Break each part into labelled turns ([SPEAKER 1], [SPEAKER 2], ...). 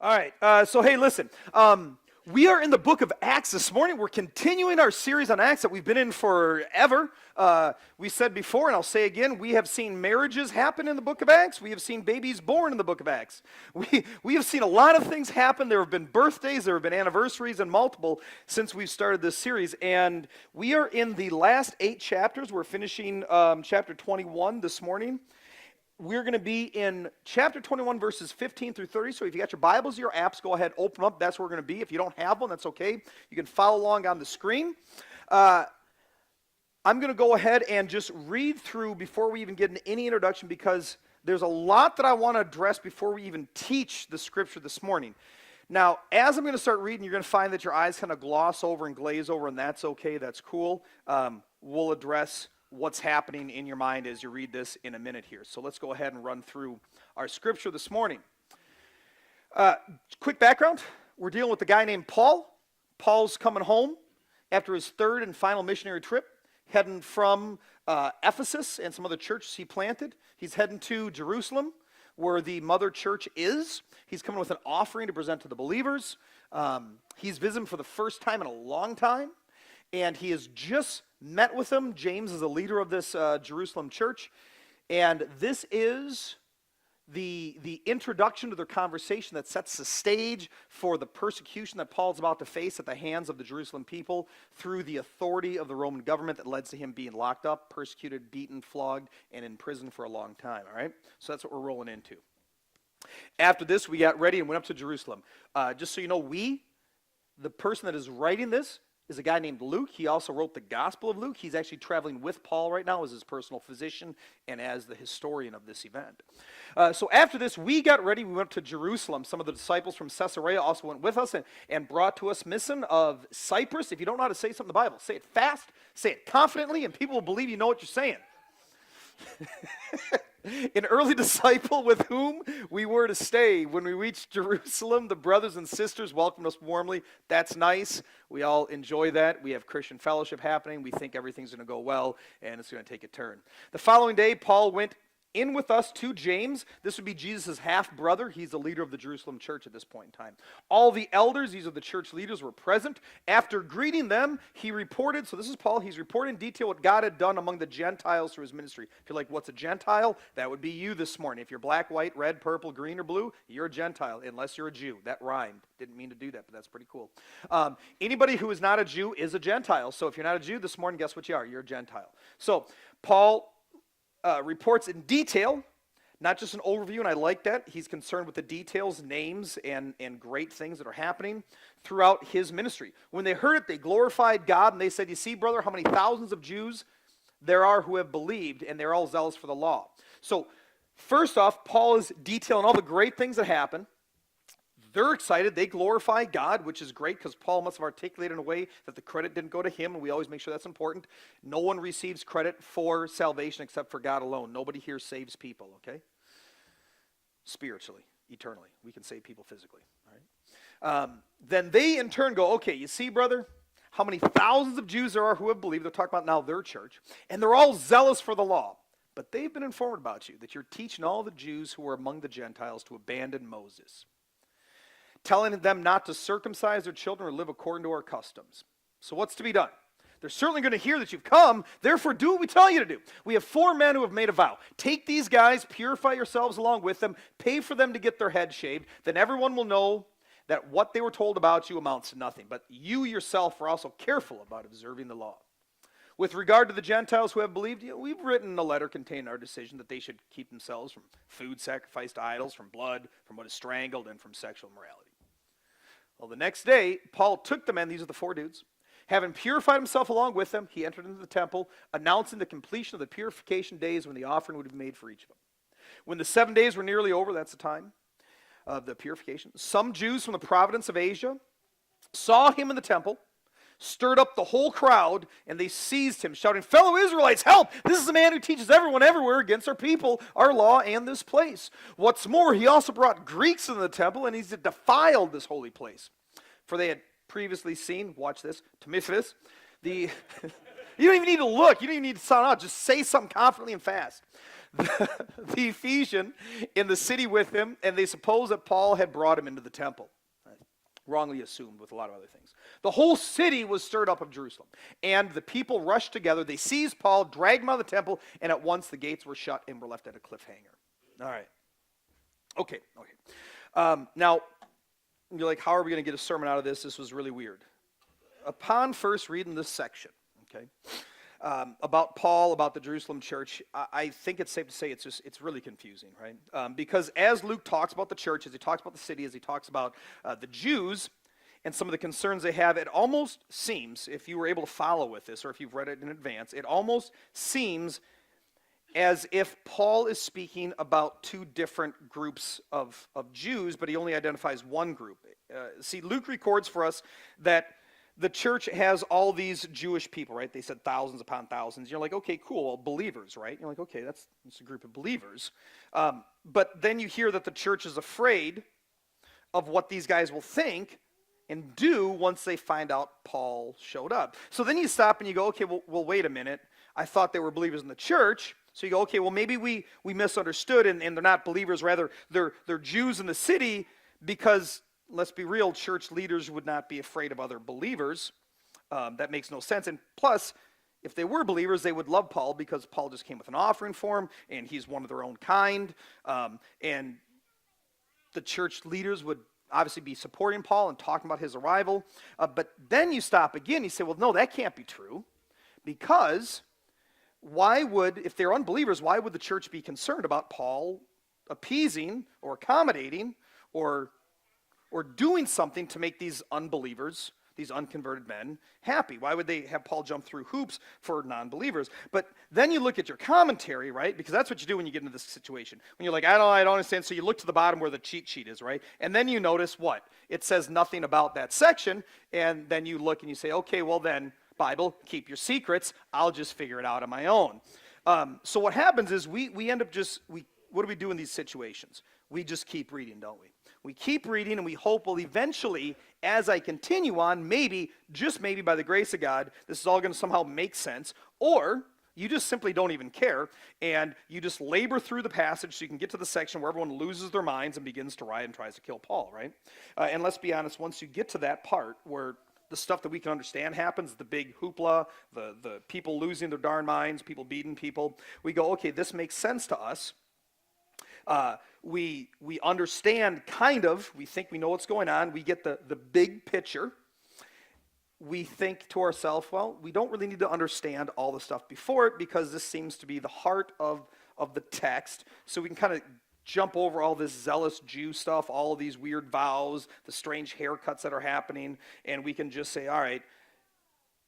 [SPEAKER 1] All right, so hey, listen. We are in the book of Acts this morning. We're continuing our series on Acts that we've been in forever. We said before, and I'll say again, we have seen marriages happen in the book of Acts. We have seen babies born in the book of Acts. We have seen a lot of things happen. There have been birthdays, there have been anniversaries, and multiple since we've started this series. And we are in the last 8 chapters. We're finishing chapter 21 this morning. We're going to be in chapter 21, verses 15 through 30. So if you got your Bibles, your apps, go ahead, open up. That's where we're going to be. If you don't have one, that's okay. You can follow along on the screen. I'm going to go ahead and just read through before we even get into any introduction, because there's a lot that I want to address before we even teach the scripture this morning. Now, as I'm going to start reading, you're going to find that your eyes kind of gloss over and glaze over, and that's okay. That's cool. We'll address what's happening in your mind as you read this in a minute here. So let's go ahead and run through our scripture this morning. Quick background. We're dealing with a guy named Paul. Paul's coming home after his third and final missionary trip, heading from Ephesus and some other churches he planted. He's heading to Jerusalem, where the mother church is. He's coming with an offering to present to the believers. He's visiting for the first time in a long time, and he has just met with them. James is the leader of this Jerusalem church, and this is the introduction to their conversation that sets the stage for the persecution that Paul's about to face at the hands of the Jerusalem people through the authority of the Roman government that led to him being locked up, persecuted, beaten, flogged, and in prison for a long time, all right? So that's what we're rolling into. After this, we got ready and went up to Jerusalem. Just so you know, the person that is writing this, is a guy named Luke. He also wrote the Gospel of Luke. He's actually traveling with Paul right now as his personal physician and as the historian of this event. So after this, we got ready. We went to Jerusalem. Some of the disciples from Caesarea also went with us and brought to us mission of Cyprus. If you don't know how to say something in the Bible, say it fast, say it confidently, and people will believe you know what you're saying. An early disciple with whom we were to stay. When we reached Jerusalem, the brothers and sisters welcomed us warmly. That's nice. We all enjoy that. We have Christian fellowship happening. We think everything's going to go well, and it's going to take a turn. The following day, Paul went in with us to James. This would be Jesus' half-brother. He's the leader of the Jerusalem church at this point in time. All the elders, these are the church leaders, were present. After greeting them, he reported, so this is Paul, he's reporting in detail what God had done among the Gentiles through his ministry. If you're like, what's a Gentile? That would be you this morning. If you're black, white, red, purple, green, or blue, you're a Gentile, unless you're a Jew. That rhymed. Didn't mean to do that, but that's pretty cool. Anybody who is not a Jew is a Gentile. So if you're not a Jew this morning, guess what you are? You're a Gentile. So Paul reports in detail, not just an overview, and I like that. He's concerned with the details, names, and great things that are happening throughout his ministry. When they heard it, they glorified God, and they said, you see, brother, how many thousands of Jews there are who have believed, and they're all zealous for the law. So, first off, Paul is detailing all the great things that happen. They're excited. They glorify God, which is great because Paul must have articulated in a way that the credit didn't go to him, and we always make sure that's important. No one receives credit for salvation except for God alone. Nobody here saves people, okay? Spiritually, eternally. We can save people physically, all right? Then they in turn go, okay, you see, brother, how many thousands of Jews there are who have believed. They're talking about now their church, and they're all zealous for the law. But they've been informed about you, that you're teaching all the Jews who are among the Gentiles to abandon Moses, telling them not to circumcise their children or live according to our customs. So what's to be done? They're certainly going to hear that you've come, therefore do what we tell you to do. We have 4 men who have made a vow. Take these guys, purify yourselves along with them, pay for them to get their head shaved, then everyone will know that what they were told about you amounts to nothing. But you yourself are also careful about observing the law. With regard to the Gentiles who have believed you, we've written a letter containing our decision that they should keep themselves from food sacrificed to idols, from blood, from what is strangled, and from sexual immorality. Well, the next day, Paul took the men, these are the 4 dudes, having purified himself along with them, he entered into the temple, announcing the completion of the purification days when the offering would be made for each of them. When the 7 days were nearly over, that's the time of the purification, some Jews from the province of Asia saw him in the temple, stirred up the whole crowd, and they seized him, shouting, fellow Israelites, help! This is the man who teaches everyone everywhere against our people, our law, and this place. What's more, he also brought Greeks into the temple, and he's defiled this holy place. For they had previously seen, watch this, Timotheus, the You don't even need to look. You don't even need to sound out. Just say something confidently and fast. The Ephesian in the city with him, and they suppose that Paul had brought him into the temple. Wrongly assumed with a lot of other things. The whole city was stirred up of Jerusalem, and the people rushed together. They seized Paul, dragged him out of the temple, and at once the gates were shut and were left at a cliffhanger. All right. Okay. Now, you're like, how are we going to get a sermon out of this? This was really weird. Upon first reading this section, okay, about Paul, about the Jerusalem church, I think it's safe to say it's really confusing, right? Because as Luke talks about the church, as he talks about the city, as he talks about the Jews and some of the concerns they have, it almost seems, if you were able to follow with this, or if you've read it in advance, it almost seems as if Paul is speaking about two different groups of Jews, but he only identifies one group. See, Luke records for us that the church has all these Jewish people, right? They said thousands upon thousands. You're like, okay, cool, well, believers, right? You're like, okay, that's a group of believers. But then you hear that the church is afraid of what these guys will think and do once they find out Paul showed up. So then you stop and you go, okay, well wait a minute. I thought they were believers in the church. So you go, okay, well, maybe we misunderstood, and they're not believers. Rather, they're Jews in the city because, let's be real, church leaders would not be afraid of other believers. That makes no sense. And plus, if they were believers, they would love Paul because Paul just came with an offering for him, and he's one of their own kind. And the church leaders would obviously be supporting Paul and talking about his arrival. But then you stop again. You say, well, no, that can't be true, because if they're unbelievers, why would the church be concerned about Paul appeasing or accommodating or doing something to make these unbelievers, these unconverted men, happy? Why would they have Paul jump through hoops for non-believers? But then you look at your commentary, right? Because that's what you do when you get into this situation. When you're like, I don't understand, so you look to the bottom where the cheat sheet is, right? And then you notice what? It says nothing about that section, and then you look and you say, okay, well then, Bible, keep your secrets. I'll just figure it out on my own. So what happens is we end up what do we do in these situations? We just keep reading, don't we? We keep reading, and we hope, well, eventually, as I continue on, maybe, just maybe by the grace of God, this is all going to somehow make sense. Or you just simply don't even care, and you just labor through the passage so you can get to the section where everyone loses their minds and begins to riot and tries to kill Paul, right? And let's be honest, once you get to that part where the stuff that we can understand happens, the big hoopla, the people losing their darn minds, people beating people, we go, okay, this makes sense to us. We understand kind of, we think we know what's going on, we get the big picture. We think to ourselves, well, we don't really need to understand all the stuff before it because this seems to be the heart of the text, so we can kind of jump over all this zealous Jew stuff, all of these weird vows, the strange haircuts that are happening, and we can just say, all right,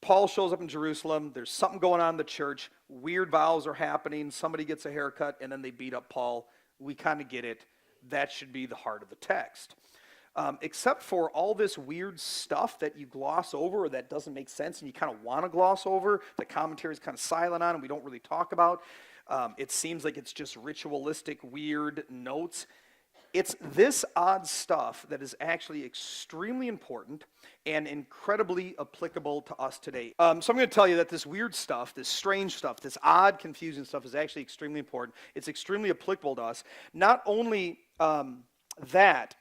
[SPEAKER 1] Paul shows up in Jerusalem, there's something going on in the church, weird vows are happening, somebody gets a haircut, and then they beat up Paul. We kind of get it. That should be the heart of the text. Except for all this weird stuff that you gloss over or that doesn't make sense and you kind of want to gloss over, the commentary is kind of silent on and we don't really talk about. It seems like it's just ritualistic, weird notes. It's this odd stuff that is actually extremely important and incredibly applicable to us today. So I'm going to tell you that this weird stuff, this strange stuff, this odd, confusing stuff is actually extremely important. It's extremely applicable to us. Not only that,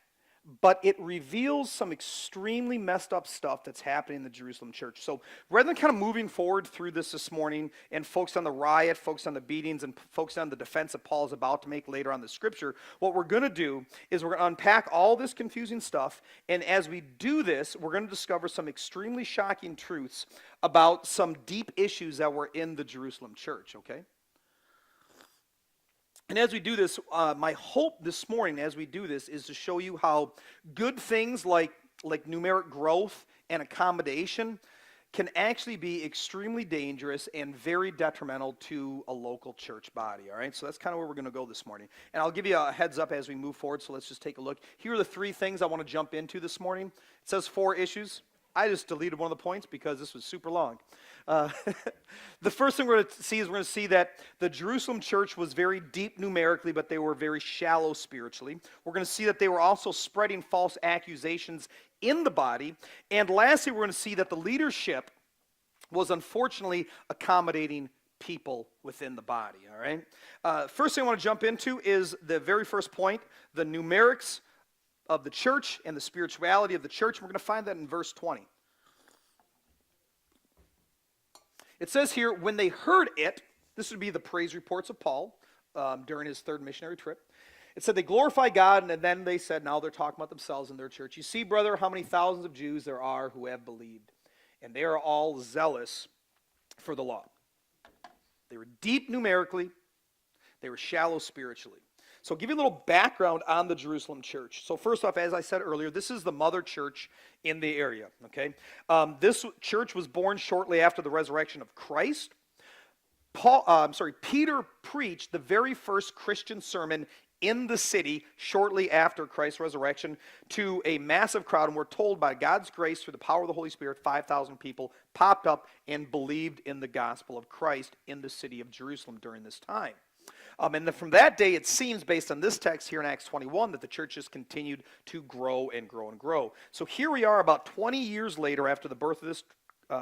[SPEAKER 1] but it reveals some extremely messed up stuff that's happening in the Jerusalem church. So rather than kind of moving forward through this morning and focus on the riot, focus on the beatings, and focus on the defense that Paul is about to make later on the scripture, what we're going to do is we're going to unpack all this confusing stuff, and as we do this, we're going to discover some extremely shocking truths about some deep issues that were in the Jerusalem church, okay? And as we do this, my hope this morning as we do this is to show you how good things like numeric growth and accommodation can actually be extremely dangerous and very detrimental to a local church body, all right? So that's kind of where we're going to go this morning. And I'll give you a heads up as we move forward, so let's just take a look. Here are the three things I want to jump into this morning. It says 4 issues. I just deleted one of the points because this was super long. The first thing we're going to see that the Jerusalem church was very deep numerically, but they were very shallow spiritually. We're going to see that they were also spreading false accusations in the body. And lastly, we're going to see that the leadership was unfortunately accommodating people within the body, all right? First thing I want to jump into is the very first point, the numerics of the church and the spirituality of the church. We're going to find that in verse 20. It says here, when they heard it, this would be the praise reports of Paul during his third missionary trip. It said they glorified God, and then they said, now they're talking about themselves in their church. You see, brother, how many thousands of Jews there are who have believed, and they are all zealous for the law. They were deep numerically. They were shallow spiritually. So I'll give you a little background on the Jerusalem church. So first off, as I said earlier, this is the mother church in the area. Okay, this church was born shortly after the resurrection of Christ. Peter preached the very first Christian sermon in the city shortly after Christ's resurrection to a massive crowd, and we're told by God's grace through the power of the Holy Spirit, 5,000 people popped up and believed in the gospel of Christ in the city of Jerusalem during this time. And from that day, it seems, based on this text here in Acts 21, that the church has continued to grow and grow and grow. So here we are about 20 years later after the birth of this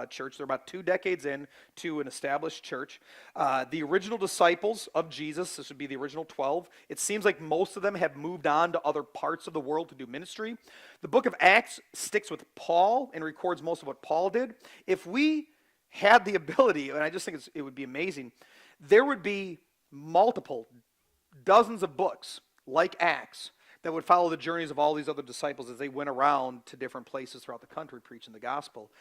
[SPEAKER 1] church. They're about 2 decades in to an established church. The original disciples of Jesus, this would be the original 12, it seems like most of them have moved on to other parts of the world to do ministry. The book of Acts sticks with Paul and records most of what Paul did. If we had the ability, and I just think it would be amazing, there would be multiple, dozens of books like Acts that would follow the journeys of all these other disciples as they went around to different places throughout the country preaching the gospel.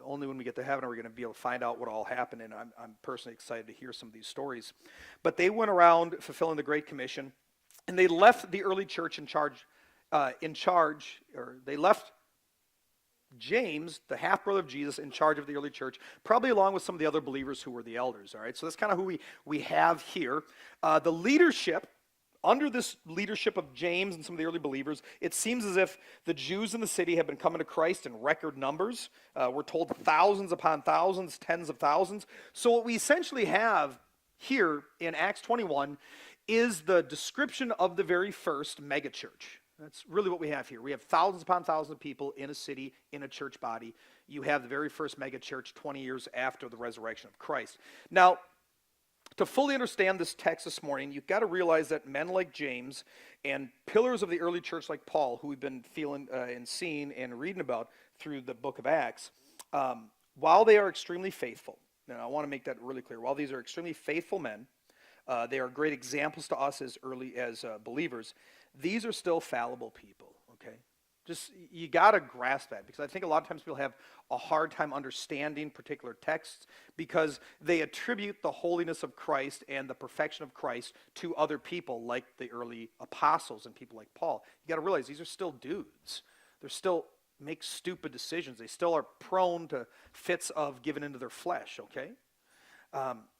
[SPEAKER 1] Only when we get to heaven are we going to be able to find out what all happened, and I'm personally excited to hear some of these stories. But they went around fulfilling the Great Commission, and they left the early church they left James, the half-brother of Jesus, in charge of the early church, probably along with some of the other believers who were the elders, all right? So that's kind of who we have here. The leadership, under this leadership of James and some of the early believers, it seems as if the Jews in the city have been coming to Christ in record numbers. We're told thousands upon thousands, tens of thousands. So what we essentially have here in Acts 21 is the description of the very first megachurch. That's really what we have here. We have thousands upon thousands of people in a city, in a church body. You have the very first megachurch 20 years after the resurrection of Christ. Now, to fully understand this text this morning, you've got to realize that men like James and pillars of the early church like Paul, who we've been feeling and seeing and reading about through the book of Acts, while they are extremely faithful, and I want to make that really clear, while these are extremely faithful men, they are great examples to us as believers, these are still fallible people, okay? Just, you got to grasp that, because I think a lot of times people have a hard time understanding particular texts because they attribute the holiness of Christ and the perfection of Christ to other people like the early apostles and people like Paul. You got to realize these are still dudes. They're still make stupid decisions. They still are prone to fits of giving into their flesh, okay?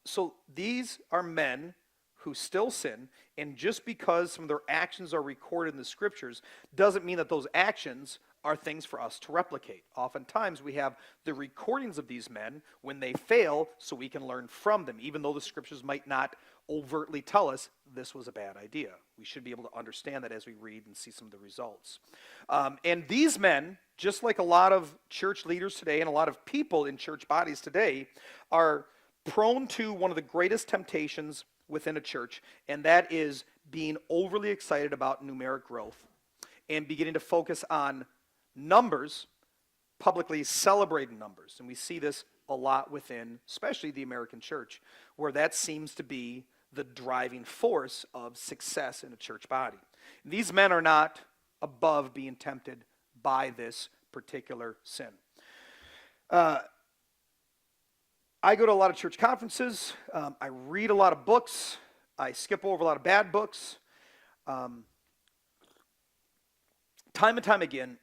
[SPEAKER 1] So these are men who still sin, and just because some of their actions are recorded in the scriptures doesn't mean that those actions are things for us to replicate. Oftentimes we have the recordings of these men when they fail so we can learn from them, even though the scriptures might not overtly tell us this was a bad idea. We should be able to understand that as we read and see some of the results. And these men, just like a lot of church leaders today and a lot of people in church bodies today, are prone to one of the greatest temptations within a church, and that is being overly excited about numeric growth and beginning to focus on numbers, publicly celebrating numbers. And we see this a lot within, especially the American church, where that seems to be the driving force of success in a church body. And these men are not above being tempted by this particular sin. I go to a lot of church conferences. I read a lot of books. I skip over a lot of bad books. Time and time again,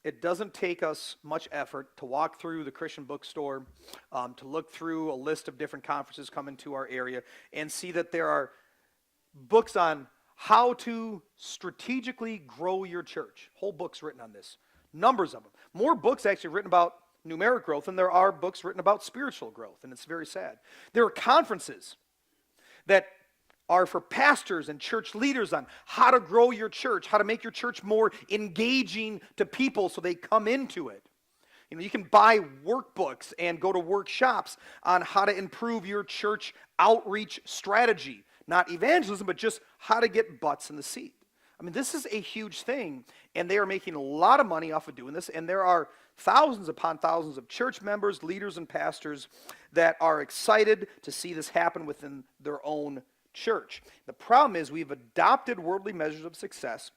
[SPEAKER 1] it doesn't take us much effort to walk through the Christian bookstore, to look through a list of different conferences coming to our area and see that there are books on how to strategically grow your church. Whole books written on this. Numbers of them. More books actually written about numeric growth than there are books written about spiritual growth, and it's very sad. There are conferences that are for pastors and church leaders on how to grow your church, how to make your church more engaging to people so they come into it. You can buy workbooks and go to workshops on how to improve your church outreach strategy. Not evangelism, but just how to get butts in the seat. I mean, this is a huge thing, and they are making a lot of money off of doing this, and there are thousands upon thousands of church members, leaders, and pastors that are excited to see this happen within their own church. The problem is we've adopted worldly measures of success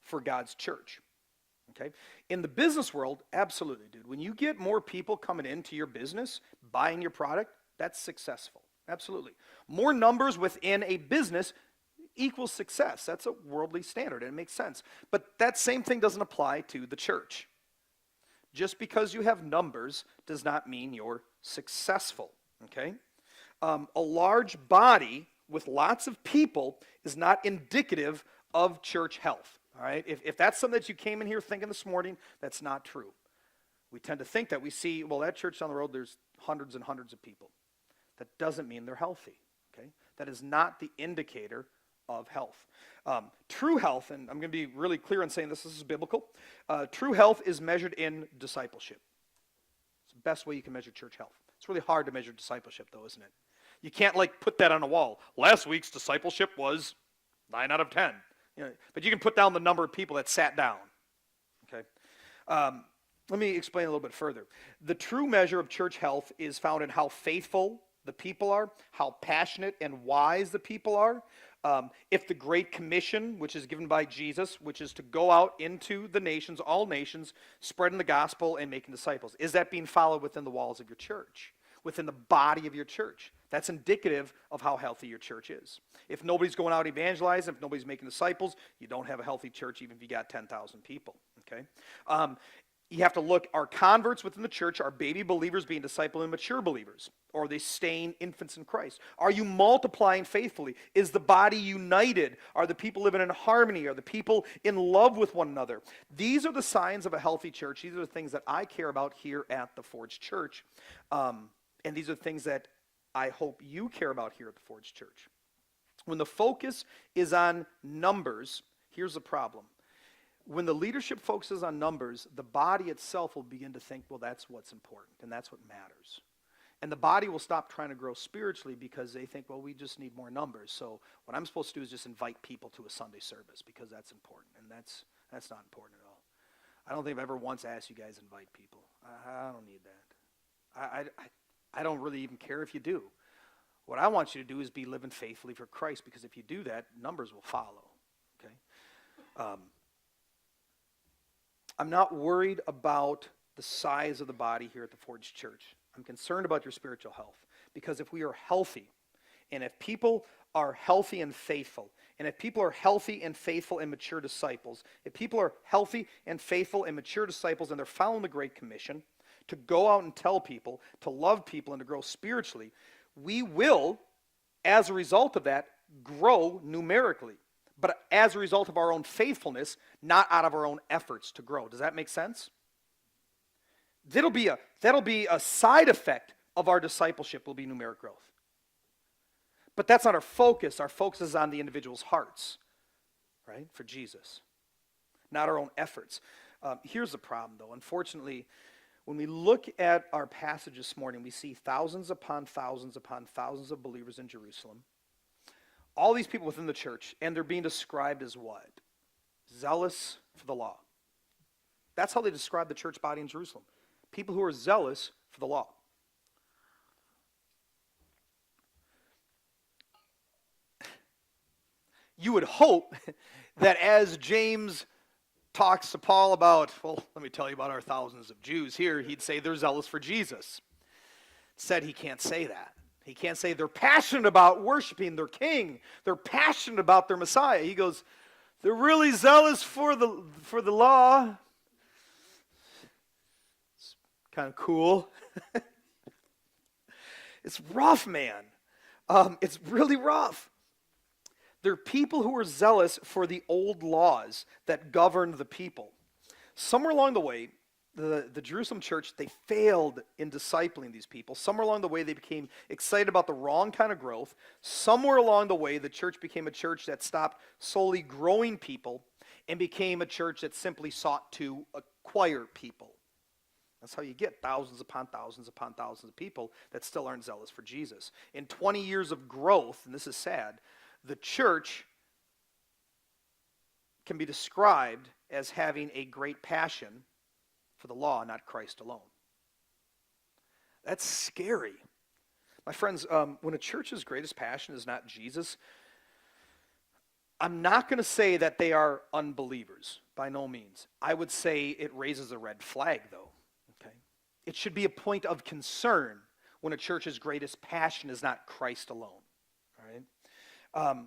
[SPEAKER 1] for God's church. Okay? In the business world, absolutely, dude. When you get more people coming into your business, buying your product, that's successful. Absolutely. More numbers within a business equals success. That's a worldly standard, and it makes sense. But that same thing doesn't apply to the church. Just because you have numbers does not mean you're successful. Okay? A large body with lots of people is not indicative of church health. All right? If that's something that you came in here thinking this morning, that's not true. We tend to think that. We see, well, that church down the road, there's hundreds and hundreds of people. That doesn't mean they're healthy. Okay? That is not the indicator of health. True health, and I'm going to be really clear in saying this is biblical, true health is measured in discipleship. It's the best way you can measure church health. It's really hard to measure discipleship, though, isn't it? You can't, put that on a wall. Last week's discipleship was 9 out of 10. But you can put down the number of people that sat down. Okay? Let me explain a little bit further. The true measure of church health is found in how faithful the people are, how passionate and wise the people are. If the Great Commission, which is given by Jesus, which is to go out into the nations, all nations, spreading the gospel and making disciples, is that being followed within the walls of your church, within the body of your church? That's indicative of how healthy your church is. If nobody's going out evangelizing, if nobody's making disciples, you don't have a healthy church even if you got 10,000 people, okay? You have to look, are converts within the church, are baby believers being discipled and mature believers? Or are they staying infants in Christ? Are you multiplying faithfully? Is the body united? Are the people living in harmony? Are the people in love with one another? These are the signs of a healthy church. These are the things that I care about here at the Forge Church. And these are things that I hope you care about here at the Forge Church. When the focus is on numbers, here's the problem. When the leadership focuses on numbers, the body itself will begin to think, well, that's what's important, and that's what matters. And the body will stop trying to grow spiritually because they think, well, we just need more numbers. So what I'm supposed to do is just invite people to a Sunday service because that's important, and that's not important at all. I don't think I've ever once asked you guys to invite people. I don't need that. I don't really even care if you do. What I want you to do is be living faithfully for Christ, because if you do that, numbers will follow. Okay? I'm not worried about the size of the body here at the Forge Church. I'm concerned about your spiritual health, because if we are healthy, and if people are healthy and faithful, and if people are healthy and faithful and mature disciples, if people are healthy and faithful and mature disciples and they're following the Great Commission to go out and tell people, to love people, and to grow spiritually, we will, as a result of that, grow numerically. But as a result of our own faithfulness, not out of our own efforts to grow. Does that make sense? That'll be a side effect of our discipleship, will be numeric growth. But that's not our focus. Our focus is on the individual's hearts, right, for Jesus, not our own efforts. Here's the problem, though. Unfortunately, when we look at our passage this morning, we see thousands upon thousands upon thousands of believers in Jerusalem. All these people within the church, and they're being described as what? Zealous for the law. That's how they describe the church body in Jerusalem. People who are zealous for the law. You would hope that as James talks to Paul about, well, let me tell you about our thousands of Jews here, he'd say they're zealous for Jesus. Said he can't say that. He can't say they're passionate about worshiping their king. They're passionate about their Messiah. He goes, they're really zealous for the law. It's kind of cool. It's rough, man. It's really rough. They're people who are zealous for the old laws that governed the people. Somewhere along the way, the Jerusalem church, they failed in discipling these people. Somewhere along the way, they became excited about the wrong kind of growth. Somewhere along the way, the church became a church that stopped solely growing people and became a church that simply sought to acquire people. That's how you get thousands upon thousands upon thousands of people that still aren't zealous for Jesus. In 20 years of growth, and this is sad, the church can be described as having a great passion for the law, not Christ alone. That's scary. My friends, when a church's greatest passion is not Jesus, I'm not going to say that they are unbelievers, by no means. I would say it raises a red flag, though. Okay? It should be a point of concern when a church's greatest passion is not Christ alone. All right?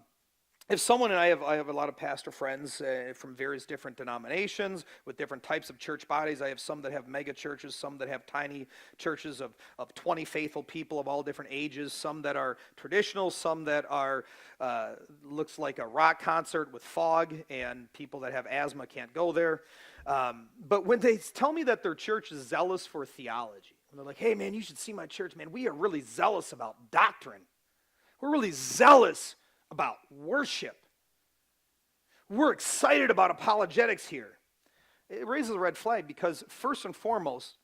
[SPEAKER 1] If someone, and I have a lot of pastor friends from various different denominations with different types of church bodies. I have some that have mega churches, some that have tiny churches of 20 faithful people of all different ages, some that are traditional, some that are, looks like a rock concert with fog, and people that have asthma can't go there. But when they tell me that their church is zealous for theology, when they're like, hey man, you should see my church, man, we are really zealous about doctrine. We're really zealous about worship. We're excited about apologetics here. It raises a red flag because first and foremost,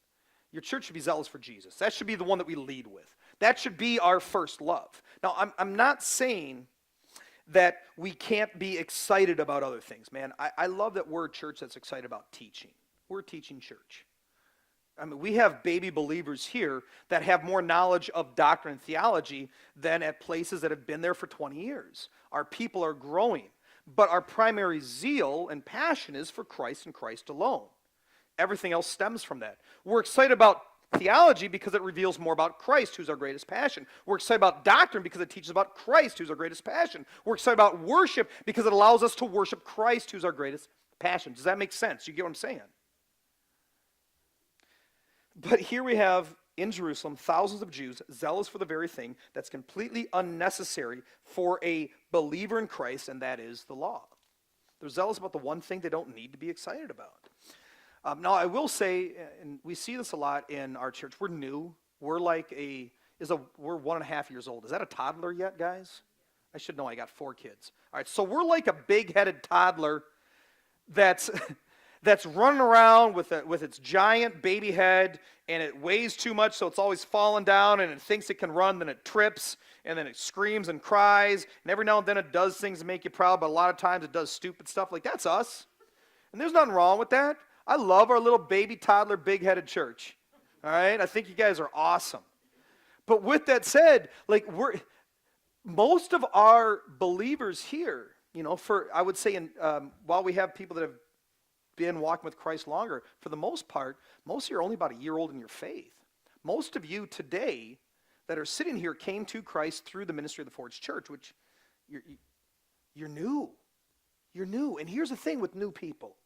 [SPEAKER 1] your church should be zealous for Jesus. That should be the one that we lead with. That should be our first love. Now, I'm not saying that we can't be excited about other things, man. I love that we're a church that's excited about teaching. We're a teaching church. I mean, we have baby believers here that have more knowledge of doctrine and theology than at places that have been there for 20 years. Our people are growing, but our primary zeal and passion is for Christ and Christ alone. Everything else stems from that. We're excited about theology because it reveals more about Christ, who's our greatest passion. We're excited about doctrine because it teaches about Christ, who's our greatest passion. We're excited about worship because it allows us to worship Christ, who's our greatest passion. Does that make sense? You get what I'm saying? But here we have, in Jerusalem, thousands of Jews zealous for the very thing that's completely unnecessary for a believer in Christ, and that is the law. They're zealous about the one thing they don't need to be excited about. Now, I will say, and we see this a lot in our church, we're new. We're like we're 1.5 years old. Is that a toddler yet, guys? I should know, I got 4 kids. All right, so we're like a big-headed toddler that's running around with its giant baby head, and it weighs too much, so it's always falling down, and it thinks it can run, then it trips, and then it screams and cries, and every now and then it does things to make you proud, but a lot of times it does stupid stuff. Like, that's us. And there's nothing wrong with that. I love our little baby toddler, big-headed church. All right? I think you guys are awesome. But with that said, like, most of our believers here, you know, I would say, while we have people that have been walking with Christ longer, for the most part, most of you are only about a year old in your faith. Most of you today that are sitting here came to Christ through the ministry of the Forge Church, which you're new. You're new. And here's the thing with new people.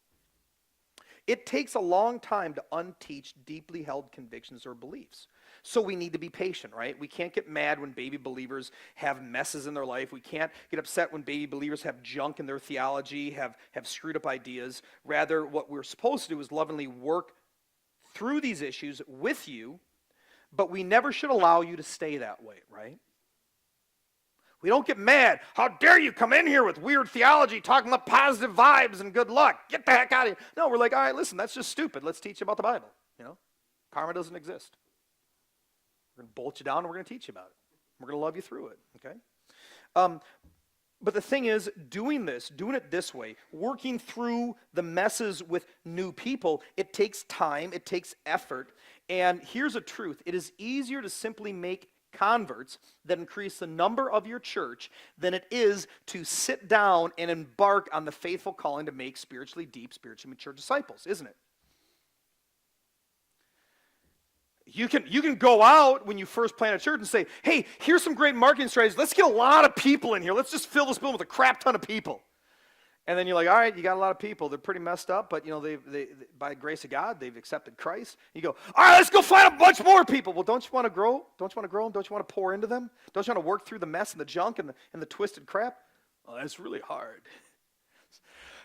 [SPEAKER 1] It takes a long time to unteach deeply held convictions or beliefs. So we need to be patient, right? We can't get mad when baby believers have messes in their life. We can't get upset when baby believers have junk in their theology, have screwed up ideas. Rather, what we're supposed to do is lovingly work through these issues with you, but we never should allow you to stay that way, right? We don't get mad. How dare you come in here with weird theology, talking about positive vibes and good luck. Get the heck out of here. No, we're like, all right, listen, that's just stupid. Let's teach you about the Bible. You know, karma doesn't exist. We're going to bolt you down and we're going to teach you about it. We're going to love you through it, okay? But the thing is, doing it this way, working through the messes with new people, it takes time, it takes effort. And here's a truth. It is easier to simply make converts that increase the number of your church than it is to sit down and embark on the faithful calling to make spiritually deep, spiritually mature disciples, isn't it? You can go out when you first plant a church and say, hey, here's some great marketing strategies. Let's get a lot of people in here. Let's just fill this building with a crap ton of people. And then you're like, all right, you got a lot of people. They're pretty messed up, but you know, they by grace of God, they've accepted Christ. You go, all right, let's go find a bunch more people. Well, don't you want to grow? Don't you want to grow them? Don't you want to pour into them? Don't you want to work through the mess and the junk and the twisted crap? Oh, that's really hard.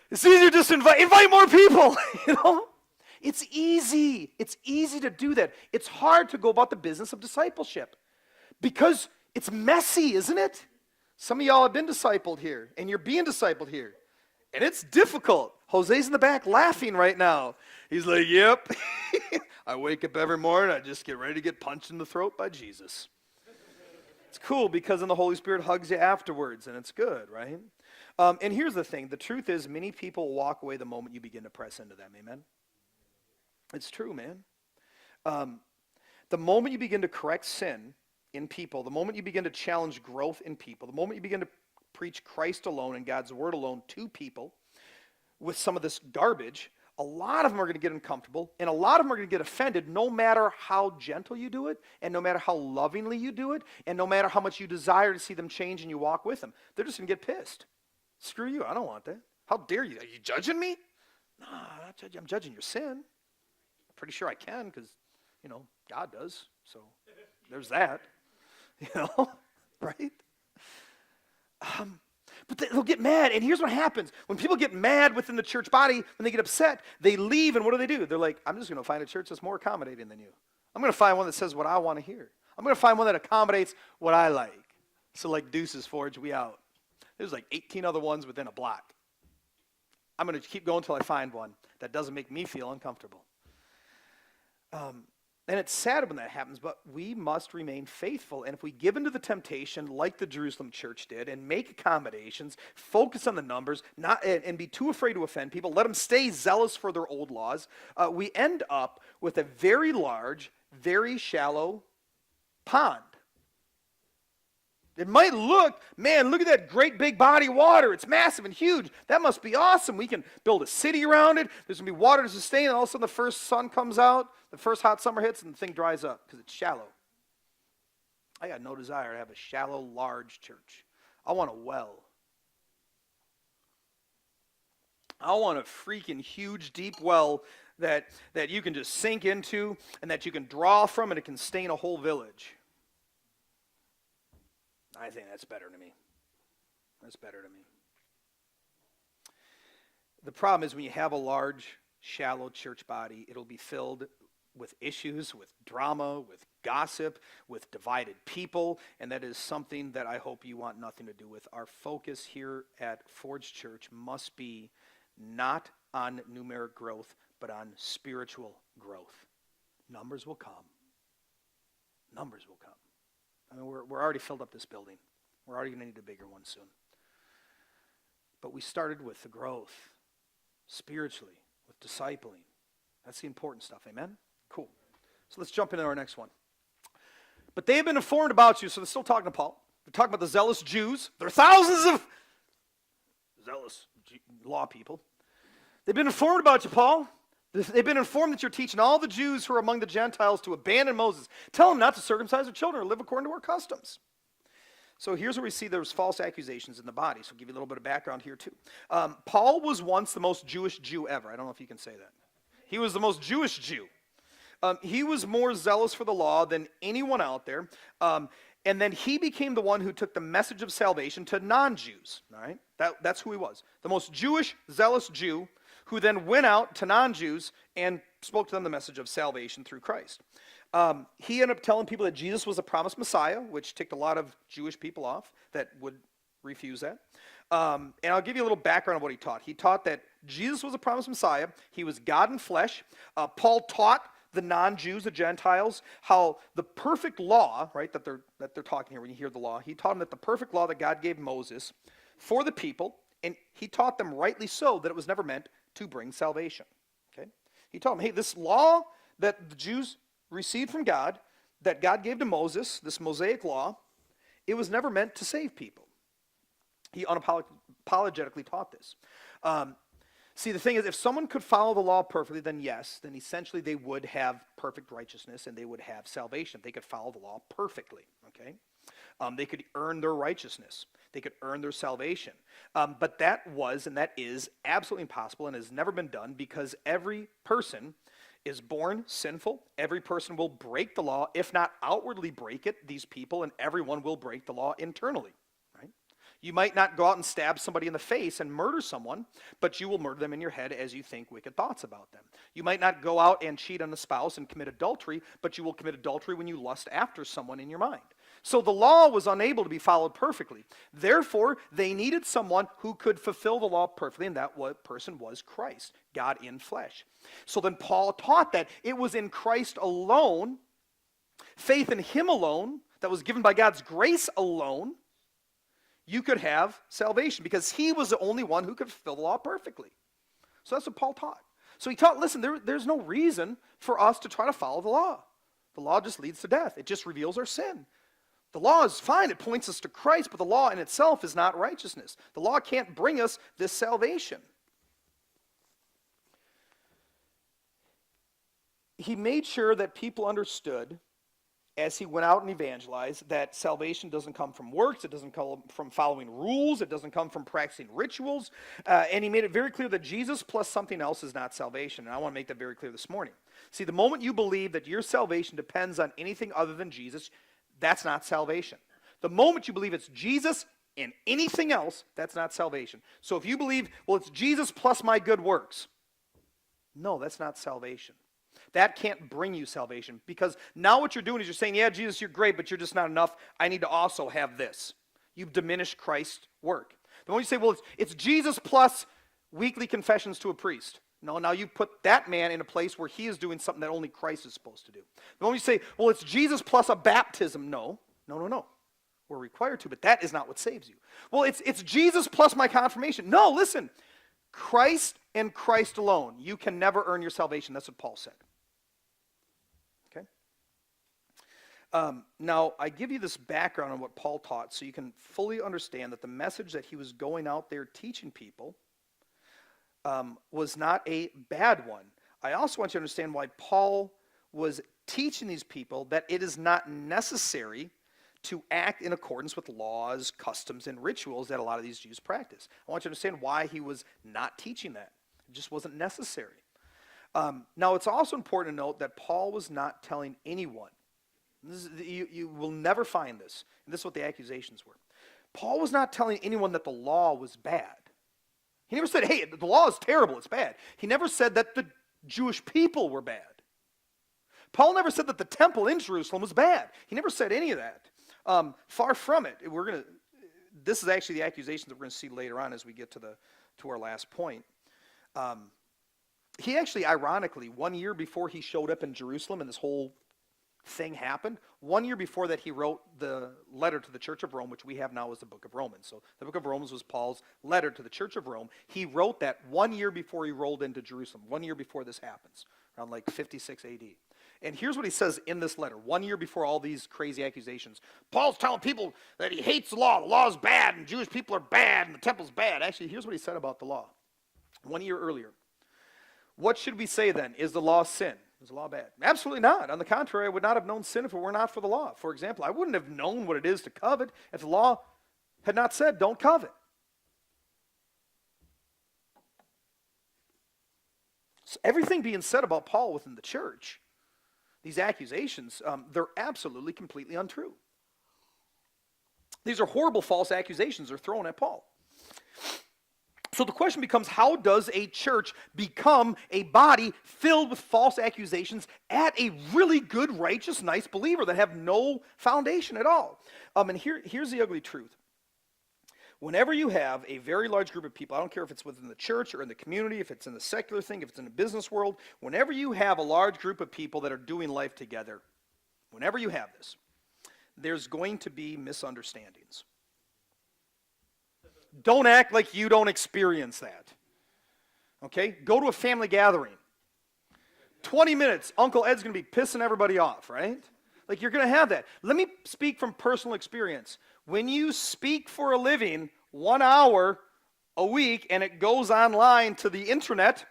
[SPEAKER 1] It's easier just to invite more people, you know? It's easy. It's easy to do that. It's hard to go about the business of discipleship because it's messy, isn't it? Some of y'all have been discipled here, and you're being discipled here. And it's difficult. Jose's in the back laughing right now. He's like, yep. I wake up every morning, I just get ready to get punched in the throat by Jesus. It's cool because then the Holy Spirit hugs you afterwards, and it's good, right? And here's the thing. The truth is many people walk away the moment you begin to press into them, amen? It's true, man. The moment you begin to correct sin in people, the moment you begin to challenge growth in people, the moment you begin to preach Christ alone and God's word alone to people with some of this garbage, a lot of them are going to get uncomfortable, and a lot of them are going to get offended no matter how gentle you do it, and no matter how lovingly you do it, and no matter how much you desire to see them change and you walk with them. They're just going to get pissed. Screw you, I don't want that. How dare you? Are you judging me? No, I'm not judging. I'm judging your sin. I'm pretty sure I can because, God does. So there's that, right? But they'll get mad, and here's what happens. When people get mad within the church body, when they get upset, they leave, and what do? They're like, I'm just going to find a church that's more accommodating than you. I'm going to find one that says what I want to hear. I'm going to find one that accommodates what I like. So like deuces, Forge, we out. There's like 18 other ones within a block. I'm going to keep going until I find one that doesn't make me feel uncomfortable. And it's sad when that happens, but we must remain faithful. And if we give into the temptation like the Jerusalem church did and make accommodations, focus on the numbers, and be too afraid to offend people, let them stay zealous for their old laws, we end up with a very large, very shallow pond. It might look, man, look at that great big body of water. It's massive and huge. That must be awesome. We can build a city around it. There's going to be water to sustain, and all of a sudden the first sun comes out, the first hot summer hits, and the thing dries up because it's shallow. I got no desire to have a shallow, large church. I want a well. I want a freaking huge, deep well that you can just sink into and that you can draw from, and it can sustain a whole village. I think that's better to me. That's better to me. The problem is when you have a large, shallow church body, it'll be filled with issues, with drama, with gossip, with divided people, and that is something that I hope you want nothing to do with. Our focus here at Forge Church must be not on numeric growth, but on spiritual growth. Numbers will come. Numbers will come. I mean, we're already filled up this building. We're already going to need a bigger one soon. But we started with the growth, spiritually, with discipling. That's the important stuff, amen? Cool. So let's jump into our next one. But they have been informed about you, so they're still talking to Paul. They're talking about the zealous Jews. There are thousands of zealous law people. They've been informed about you, Paul. They've been informed that you're teaching all the Jews who are among the Gentiles to abandon Moses. Tell them not to circumcise their children or live according to our customs. So here's where we see there's false accusations in the body. So I'll give you a little bit of background here too. Paul was once the most Jewish Jew ever. I don't know if you can say that. He was the most Jewish Jew. He was more zealous for the law than anyone out there. And then he became the one who took the message of salvation to non-Jews. All right? That's who he was. The most Jewish, zealous Jew who then went out to non-Jews and spoke to them the message of salvation through Christ. He ended up telling people that Jesus was a promised Messiah, which ticked a lot of Jewish people off that would refuse that. And I'll give you a little background of what he taught. He taught that Jesus was a promised Messiah. He was God in flesh. Paul taught the non-Jews, the Gentiles, how the perfect law, right, that they're talking here when you hear the law, he taught them that the perfect law that God gave Moses for the people, and he taught them rightly so that it was never meant to bring salvation. Okay? He taught them, hey, this law that the Jews received from God, that God gave to Moses, this Mosaic law, it was never meant to save people. He unapologetically taught this. See, the thing is, if someone could follow the law perfectly, then yes, then essentially they would have perfect righteousness and they would have salvation. They could follow the law perfectly, okay? They could earn their righteousness. They could earn their salvation. But that was and that is absolutely impossible and has never been done because every person is born sinful. Every person will break the law, if not outwardly break it, these people, and everyone will break the law internally. Right? You might not go out and stab somebody in the face and murder someone, but you will murder them in your head as you think wicked thoughts about them. You might not go out and cheat on a spouse and commit adultery, but you will commit adultery when you lust after someone in your mind. So the law was unable to be followed perfectly. Therefore, they needed someone who could fulfill the law perfectly, and that person was Christ, God in flesh. So then Paul taught that it was in Christ alone, faith in him alone, that was given by God's grace alone, you could have salvation, because he was the only one who could fulfill the law perfectly. So that's what Paul taught. So he taught, listen, there's no reason for us to try to follow the law. The law just leads to death. It just reveals our sin. The law is fine. It points us to Christ, but the law in itself is not righteousness. The law can't bring us this salvation. He made sure that people understood, as he went out and evangelized, that salvation doesn't come from works, it doesn't come from following rules, it doesn't come from practicing rituals, and he made it very clear that Jesus plus something else is not salvation, and I want to make that very clear this morning. See, the moment you believe that your salvation depends on anything other than Jesus, that's not salvation. The moment you believe it's Jesus and anything else, that's not salvation. So if you believe, well, it's Jesus plus my good works, no, that's not salvation. That can't bring you salvation, because now what you're doing is you're saying, yeah, Jesus, you're great, but you're just not enough. I need to also have this. You've diminished Christ's work. The moment you say, well, it's Jesus plus weekly confessions to a priest. No, now you put that man in a place where he is doing something that only Christ is supposed to do. The moment you say, well, it's Jesus plus a baptism. No. We're required to, but that is not what saves you. Well, it's Jesus plus my confirmation. No, listen. Christ and Christ alone. You can never earn your salvation. That's what Paul said. Now, I give you this background on what Paul taught so you can fully understand that the message that he was going out there teaching people was not a bad one. I also want you to understand why Paul was teaching these people that it is not necessary to act in accordance with laws, customs, and rituals that a lot of these Jews practice. I want you to understand why he was not teaching that. It just wasn't necessary. Now, it's also important to note that Paul was not telling anyone. You will never find this. And this is what the accusations were. Paul was not telling anyone that the law was bad. He never said, hey, the law is terrible, it's bad. He never said that the Jewish people were bad. Paul never said that the temple in Jerusalem was bad. He never said any of that. Far from it. This is actually the accusations that we're going to see later on as we get to our last point. He actually, ironically, 1 year before he showed up in Jerusalem and this whole thing happened, 1 year before that he wrote the letter to the Church of Rome, which we have now as the book of Romans. So the book of Romans was Paul's letter to the Church of Rome. He wrote that 1 year before he rolled into Jerusalem, 1 year before this happens, around like 56 AD. And here's what he says in this letter, 1 year before all these crazy accusations. Paul's telling people that he hates the law. The law is bad, and Jewish people are bad, and the temple's bad. Actually, here's what he said about the law 1 year earlier. What should we say then? Is the law sin? Is the law bad? Absolutely not. On the contrary, I would not have known sin if it were not for the law. For example, I wouldn't have known what it is to covet if the law had not said, don't covet. So everything being said about Paul within the church, these accusations, they're absolutely, completely untrue. These are horrible false accusations they're thrown at Paul. So the question becomes, how does a church become a body filled with false accusations at a really good, righteous, nice believer that have no foundation at all? And here's the ugly truth. Whenever you have a very large group of people, I don't care if it's within the church or in the community, if it's in the secular thing, if it's in the business world, whenever you have a large group of people that are doing life together, whenever you have this, there's going to be misunderstandings. Don't act like you don't experience that. Okay? Go to a family gathering. 20 minutes, Uncle Ed's going to be pissing everybody off, right? Like, you're going to have that. Let me speak from personal experience. When you speak for a living 1 hour a week and it goes online to the internet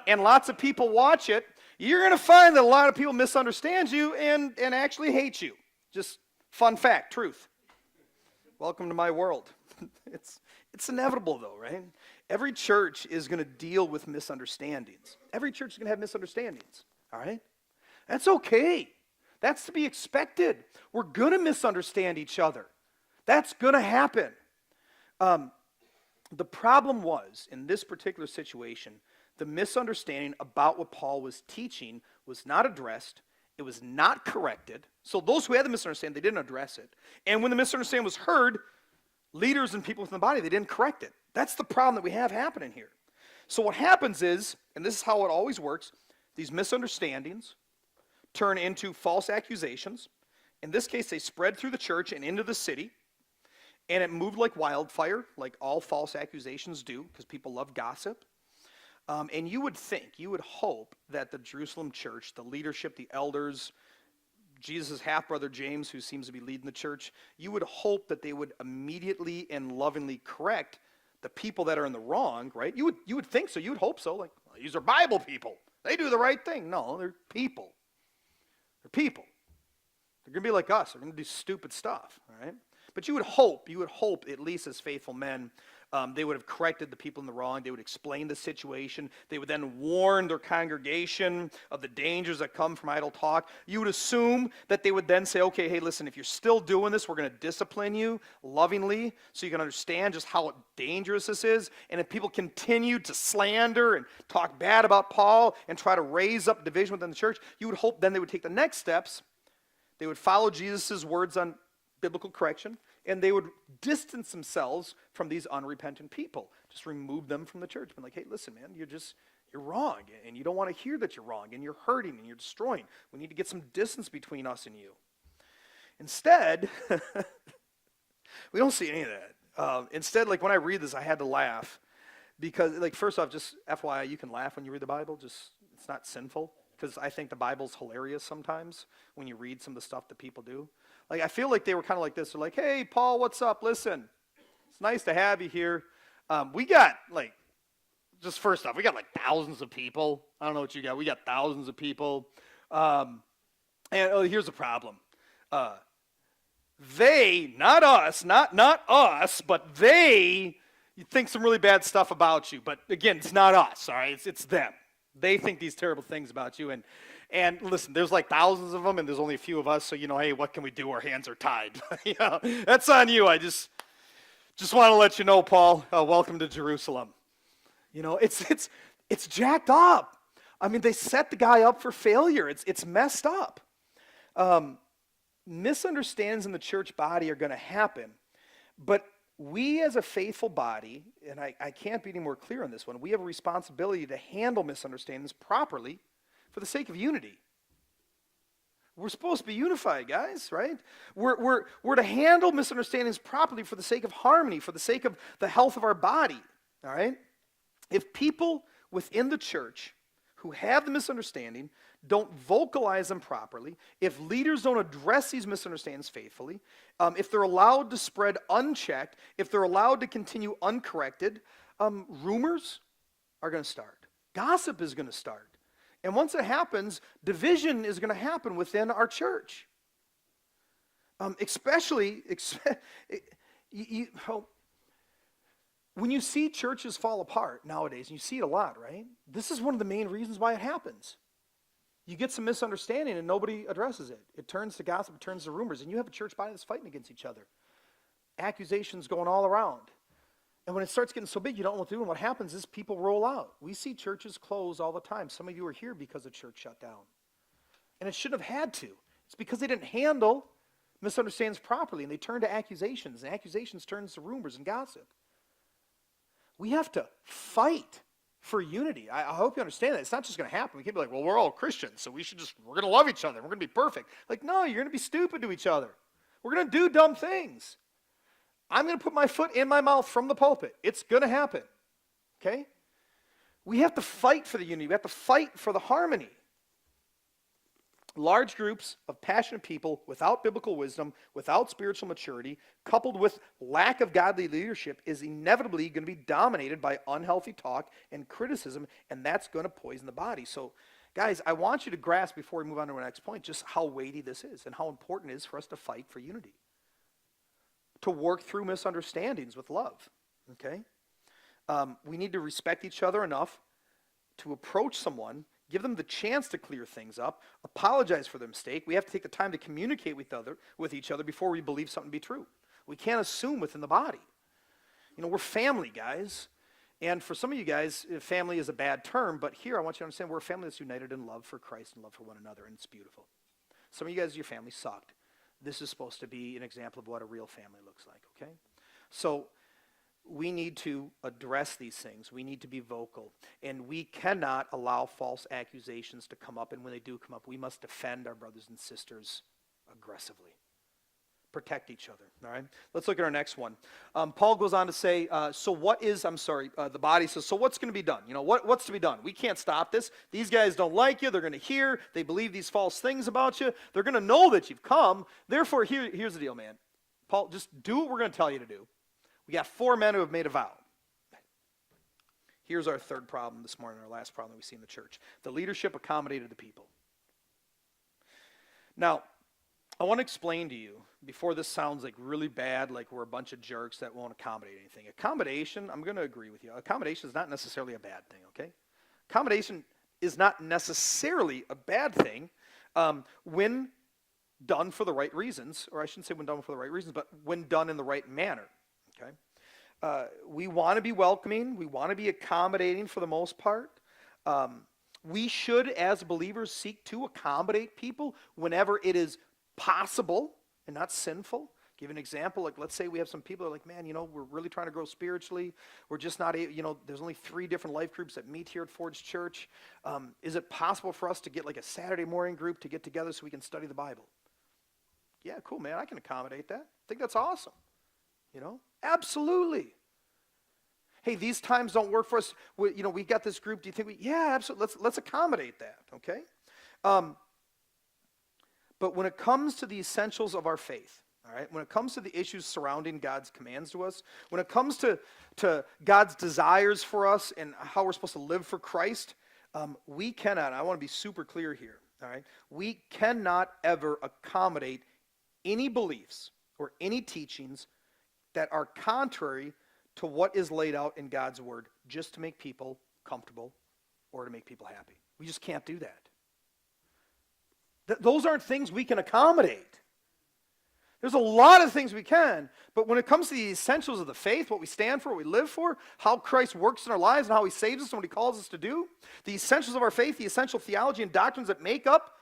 [SPEAKER 1] and lots of people watch it, you're going to find that a lot of people misunderstand you and actually hate you. Just fun fact, truth. Welcome to my world. It's inevitable, though, right? Every church is going to deal with misunderstandings. Every church is going to have misunderstandings, all right? That's okay. That's to be expected. We're going to misunderstand each other. That's going to happen. The problem was, in this particular situation, the misunderstanding about what Paul was teaching was not addressed, It was not corrected. So those who had the misunderstanding, they didn't address it. And when the misunderstanding was heard, leaders and people within the body, they didn't correct it. That's the problem that we have happening here. So what happens is, and this is how it always works, these misunderstandings turn into false accusations. In this case, they spread through the church and into the city, and it moved like wildfire, like all false accusations do, because people love gossip. And you would think, you would hope that the Jerusalem church, the leadership, the elders, Jesus' half-brother James, who seems to be leading the church, you would hope that they would immediately and lovingly correct the people that are in the wrong, right? You would think so. You would hope so. Like, well, these are Bible people. They do the right thing. No, they're people. They're people. They're going to be like us. They're going to do stupid stuff, all right? But you would hope, at least as faithful men, they would have corrected the people in the wrong. They would explain the situation. They would then warn their congregation of the dangers that come from idle talk. You would assume that they would then say, okay, hey, listen, if you're still doing this, we're going to discipline you lovingly so you can understand just how dangerous this is. And if people continue to slander and talk bad about Paul and try to raise up division within the church, you would hope then they would take the next steps. They would follow Jesus' words on biblical correction, and they would distance themselves from these unrepentant people. Just remove them from the church. Be like, hey, listen, man, you're wrong, and you don't want to hear that you're wrong, and you're hurting, and you're destroying. We need to get some distance between us and you. Instead, we don't see any of that. Instead, like when I read this, I had to laugh because, like, first off, just FYI, you can laugh when you read the Bible. Just it's not sinful because I think the Bible's hilarious sometimes when you read some of the stuff that people do. Like, I feel like they were kind of like this. They're like, hey, Paul, what's up? Listen, it's nice to have you here. We got, like, just first off, we got, like, thousands of people. I don't know what you got. We got thousands of people. And here's the problem. They, not us, not us, but they think some really bad stuff about you. But, again, it's not us, all right? It's them. They think these terrible things about you. And listen, there's like thousands of them, and there's only a few of us, so, hey, what can we do? Our hands are tied. That's on you. I just want to let you know, Paul, welcome to Jerusalem. It's jacked up. I mean, they set the guy up for failure. It's messed up. Misunderstandings in the church body are going to happen, but we as a faithful body, and I can't be any more clear on this one, we have a responsibility to handle misunderstandings properly for the sake of unity. We're supposed to be unified, guys, right? We're to handle misunderstandings properly for the sake of harmony, for the sake of the health of our body, all right? If people within the church who have the misunderstanding don't vocalize them properly, if leaders don't address these misunderstandings faithfully, if they're allowed to spread unchecked, if they're allowed to continue uncorrected, rumors are going to start. Gossip is going to start. And once it happens, division is going to happen within our church. When you see churches fall apart nowadays, and you see it a lot, right? This is one of the main reasons why it happens. You get some misunderstanding and nobody addresses it. It turns to gossip, it turns to rumors, and you have a church body that's fighting against each other. Accusations going all around. And when it starts getting so big, you don't know what to do. And what happens is people roll out. We see churches close all the time. Some of you are here because the church shut down. And it shouldn't have had to. It's because they didn't handle misunderstandings properly, and they turned to accusations. And accusations turn to rumors and gossip. We have to fight for unity. I hope you understand that. It's not just going to happen. We can't be like, well, we're all Christians, so we're going to love each other. We're going to be perfect. Like, no, you're going to be stupid to each other. We're going to do dumb things. I'm going to put my foot in my mouth from the pulpit. It's going to happen, okay? We have to fight for the unity. We have to fight for the harmony. Large groups of passionate people without biblical wisdom, without spiritual maturity, coupled with lack of godly leadership, is inevitably going to be dominated by unhealthy talk and criticism, and that's going to poison the body. So, guys, I want you to grasp before we move on to our next point just how weighty this is and how important it is for us to fight for unity, to work through misunderstandings with love, okay? We need to respect each other enough to approach someone, give them the chance to clear things up, apologize for their mistake. We have to take the time to communicate with each other before we believe something to be true. We can't assume within the body. We're family, guys. And for some of you guys, family is a bad term, but here I want you to understand we're a family that's united in love for Christ and love for one another, and it's beautiful. Some of you guys, your family sucked. This is supposed to be an example of what a real family looks like, okay? So we need to address these things. We need to be vocal. And we cannot allow false accusations to come up. And when they do come up, we must defend our brothers and sisters aggressively. Protect each other, all right? Let's look at our next one. Paul goes on to say, the body says, so what's going to be done? You know, what's to be done? We can't stop this. These guys don't like you. They're going to hear. They believe these false things about you. They're going to know that you've come. Therefore, here's the deal, man. Paul, just do what we're going to tell you to do. We got 4 men who have made a vow. Here's our third problem this morning, our last problem that we see in the church. The leadership accommodated the people. Now, I want to explain to you, before this sounds like really bad, like we're a bunch of jerks that won't accommodate anything. Accommodation, I'm going to agree with you. Accommodation is not necessarily a bad thing, okay? Accommodation is not necessarily a bad thing when done for the right reasons, or I shouldn't say when done for the right reasons, but when done in the right manner, okay? We want to be welcoming. We want to be accommodating for the most part. We should, as believers, seek to accommodate people whenever it is possible and not sinful. Give an example, like let's say we have some people that are like, man, you know, we're really trying to grow spiritually. We're just not, there's only 3 different life groups that meet here at Forge Church. Is it possible for us to get like a Saturday morning group to get together so we can study the Bible? Yeah, cool, man, I can accommodate that. I think that's awesome. You know, absolutely. Hey, these times don't work for us. We got this group. Do you think yeah, absolutely. Let's accommodate that, okay? But when it comes to the essentials of our faith, all right, when it comes to the issues surrounding God's commands to us, when it comes to God's desires for us and how we're supposed to live for Christ, we cannot, I want to be super clear here, all right, we cannot ever accommodate any beliefs or any teachings that are contrary to what is laid out in God's word just to make people comfortable or to make people happy. We just can't do that. Those aren't things we can accommodate. There's a lot of things we can, but when it comes to the essentials of the faith, what we stand for, what we live for, how Christ works in our lives and how he saves us and what he calls us to do, the essentials of our faith, the essential theology and doctrines that make up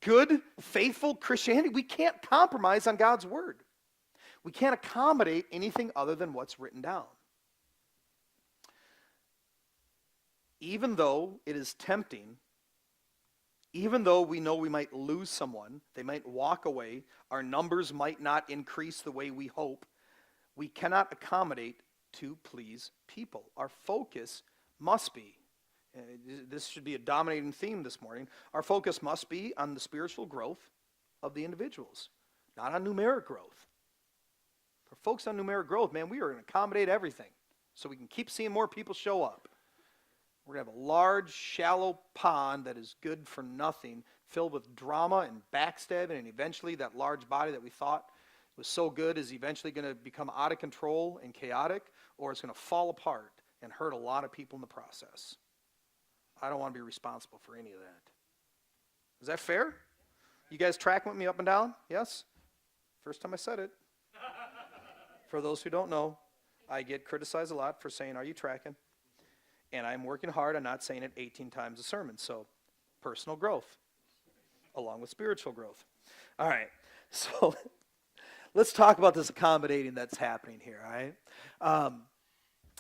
[SPEAKER 1] good, faithful Christianity, we can't compromise on God's word. We can't accommodate anything other than what's written down. Even though it is tempting, even though we know we might lose someone, they might walk away, our numbers might not increase the way we hope, we cannot accommodate to please people. Our focus must be, this should be a dominating theme this morning, our focus must be on the spiritual growth of the individuals, not on numeric growth. For folks on numeric growth, man, we are going to accommodate everything so we can keep seeing more people show up. We're going to have a large, shallow pond that is good for nothing, filled with drama and backstabbing, and eventually that large body that we thought was so good is eventually going to become out of control and chaotic, or it's going to fall apart and hurt a lot of people in the process. I don't want to be responsible for any of that. Is that fair? You guys tracking with me up and down? Yes? First time I said it. For those who don't know, I get criticized a lot for saying, are you tracking? And I'm working hard on not saying it 18 times a sermon. So, personal growth, along with spiritual growth. All right, so let's talk about this accommodating that's happening here, all right?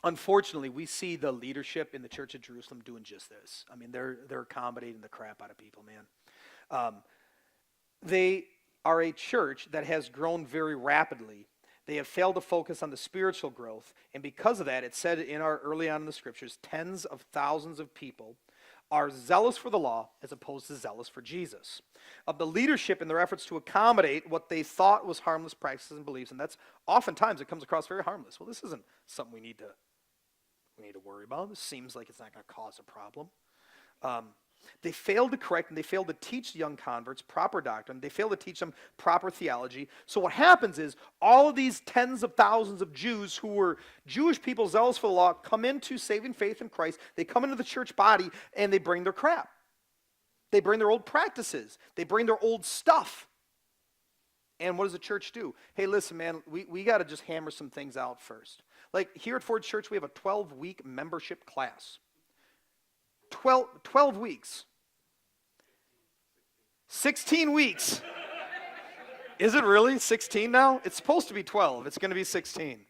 [SPEAKER 1] Unfortunately, we see the leadership in the Church of Jerusalem doing just this. I mean, they're accommodating the crap out of people, man. They are a church that has grown very rapidly. They have failed to focus on the spiritual growth, and because of that, it said early on in the scriptures, tens of thousands of people are zealous for the law as opposed to zealous for Jesus. Of the leadership in their efforts to accommodate what they thought was harmless practices and beliefs, and that's oftentimes it comes across very harmless. Well, this isn't something we need to worry about. This seems like it's not going to cause a problem. They failed to correct and they failed to teach young converts proper doctrine. They failed to teach them proper theology. So what happens is all of these tens of thousands of Jews who were Jewish people zealous for the law come into saving faith in Christ. They come into the church body and they bring their crap. They bring their old practices. They bring their old stuff. And what does the church do? Hey, listen, man, we got to just hammer some things out first. Like here at Ford Church, we have a 12-week membership class. 12 weeks. 16 weeks. Is it really 16 now? It's supposed to be 12. It's going to be 16.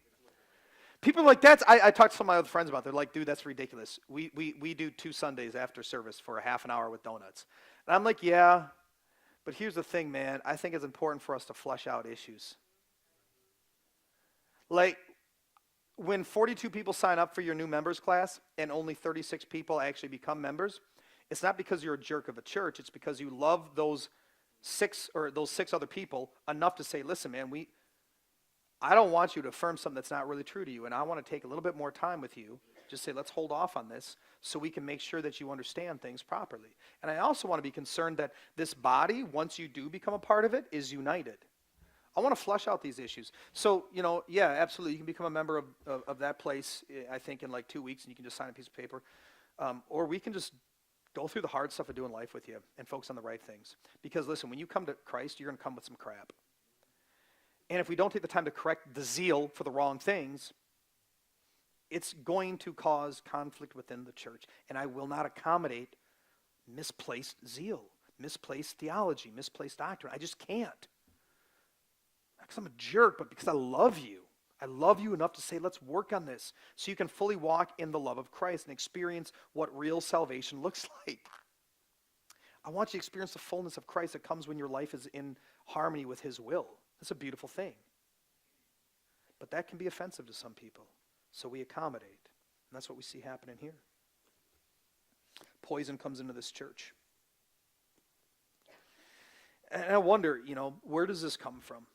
[SPEAKER 1] People are like, I talked to some of my other friends about it. They're like, dude, that's ridiculous. We do 2 Sundays after service for a half an hour with donuts. And I'm like, yeah, but here's the thing, man. I think it's important for us to flesh out issues. Like, when 42 people sign up for your new members class and only 36 people actually become members, it's not because you're a jerk of a church. It's because you love those 6 other people enough to say, listen, man, I don't want you to affirm something that's not really true to you, and I want to take a little bit more time with you. Just say, let's hold off on this so we can make sure that you understand things properly. And I also want to be concerned that this body, once you do become a part of it, is united. I want to flesh out these issues. So, yeah, absolutely. You can become a member of that place, I think, in like 2 weeks, and you can just sign a piece of paper. Or we can just go through the hard stuff of doing life with you and focus on the right things. Because, listen, when you come to Christ, you're going to come with some crap. And if we don't take the time to correct the zeal for the wrong things, it's going to cause conflict within the church. And I will not accommodate misplaced zeal, misplaced theology, misplaced doctrine. I just can't. Not because I'm a jerk, but because I love you. I love you enough to say, let's work on this so you can fully walk in the love of Christ and experience what real salvation looks like. I want you to experience the fullness of Christ that comes when your life is in harmony with his will. That's a beautiful thing. But that can be offensive to some people. So we accommodate. And that's what we see happening here. Poison comes into this church. And I wonder, where does this come from?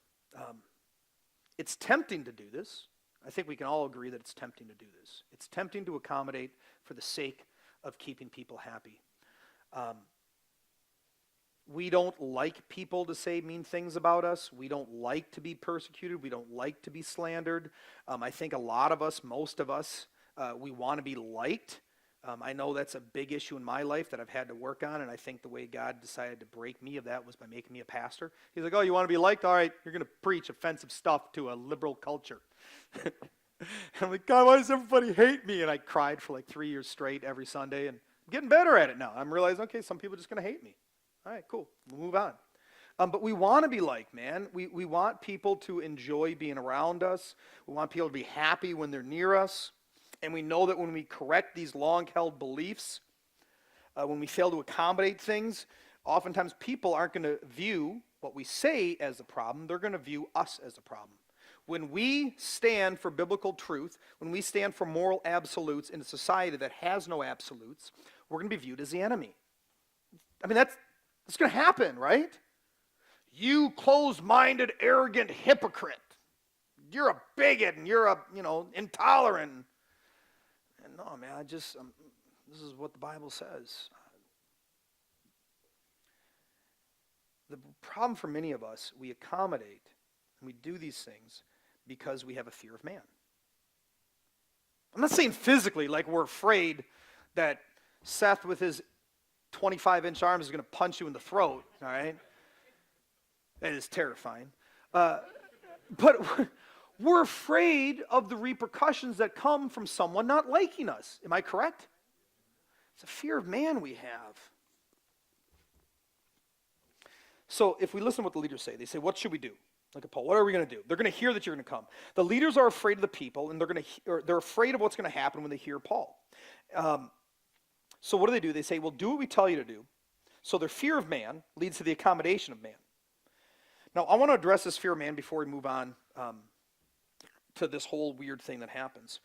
[SPEAKER 1] It's tempting to do this. I think we can all agree that it's tempting to do this. It's tempting to accommodate for the sake of keeping people happy. We don't like people to say mean things about us. We don't like to be persecuted. We don't like to be slandered. I think a lot of us, most of us, we want to be liked. I know that's a big issue in my life that I've had to work on, and I think the way God decided to break me of that was by making me a pastor. He's like, oh, you want to be liked? All right, you're going to preach offensive stuff to a liberal culture. I'm like, God, why does everybody hate me? And I cried for like 3 years straight every Sunday, and I'm getting better at it now. I'm realizing, okay, some people are just going to hate me. All right, cool. We'll move on. But we want to be liked, man. We want people to enjoy being around us. We want people to be happy when they're near us. And we know that when we correct these long-held beliefs, when we fail to accommodate things, oftentimes people aren't going to view what we say as a problem. They're going to view us as a problem. When we stand for biblical truth, when we stand for moral absolutes in a society that has no absolutes, we're going to be viewed as the enemy. I mean, that's going to happen, right? You closed-minded, arrogant hypocrite. You're a bigot and you're intolerant. And no, man, this is what the Bible says. The problem for many of us, we accommodate and we do these things because we have a fear of man. I'm not saying physically, like we're afraid that Seth with his 25-inch arms is going to punch you in the throat, all right? That is terrifying. But we're afraid of the repercussions that come from someone not liking us. Am I correct? It's a fear of man we have. So if we listen to what the leaders say, they say, what should we do? Look at Paul. What are we going to do? They're going to hear that you're going to come. The leaders are afraid of the people, and they're afraid of what's going to happen when they hear Paul. So what do? They say, well, do what we tell you to do. So their fear of man leads to the accommodation of man. Now, I want to address this fear of man before we move on to this whole weird thing that happens.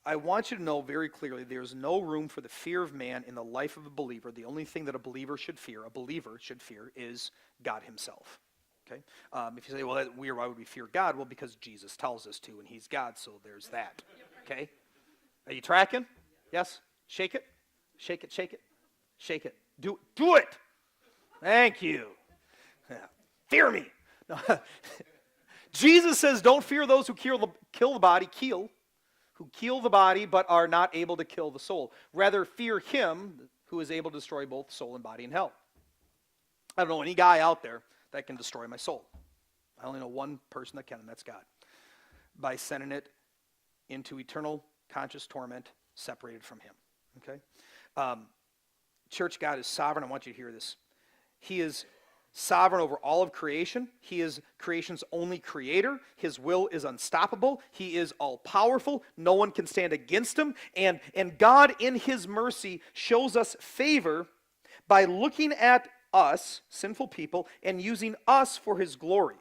[SPEAKER 1] I want you to know very clearly there's no room for the fear of man in the life of a believer. The only thing that a believer should fear, is God himself. Okay? If you say, well, that's weird, why would we fear God? Well, because Jesus tells us to, and he's God, so there's that. Okay? Are you tracking? Yes? Shake it. Shake it, shake it. Shake it. Do it. Thank you. Yeah. Fear me. No. Jesus says, don't fear those who kill the body, who kill the body but are not able to kill the soul. Rather, fear him who is able to destroy both soul and body in hell. I don't know any guy out there that can destroy my soul. I only know one person that can, and that's God. By sending it into eternal conscious torment separated from him. Okay? Church, God is sovereign. I want you to hear this. He is sovereign over all of creation. He is creation's only creator. His will is unstoppable. He is all-powerful. No one can stand against him. And God, in his mercy, shows us favor by looking at us, sinful people, and using us for his glory.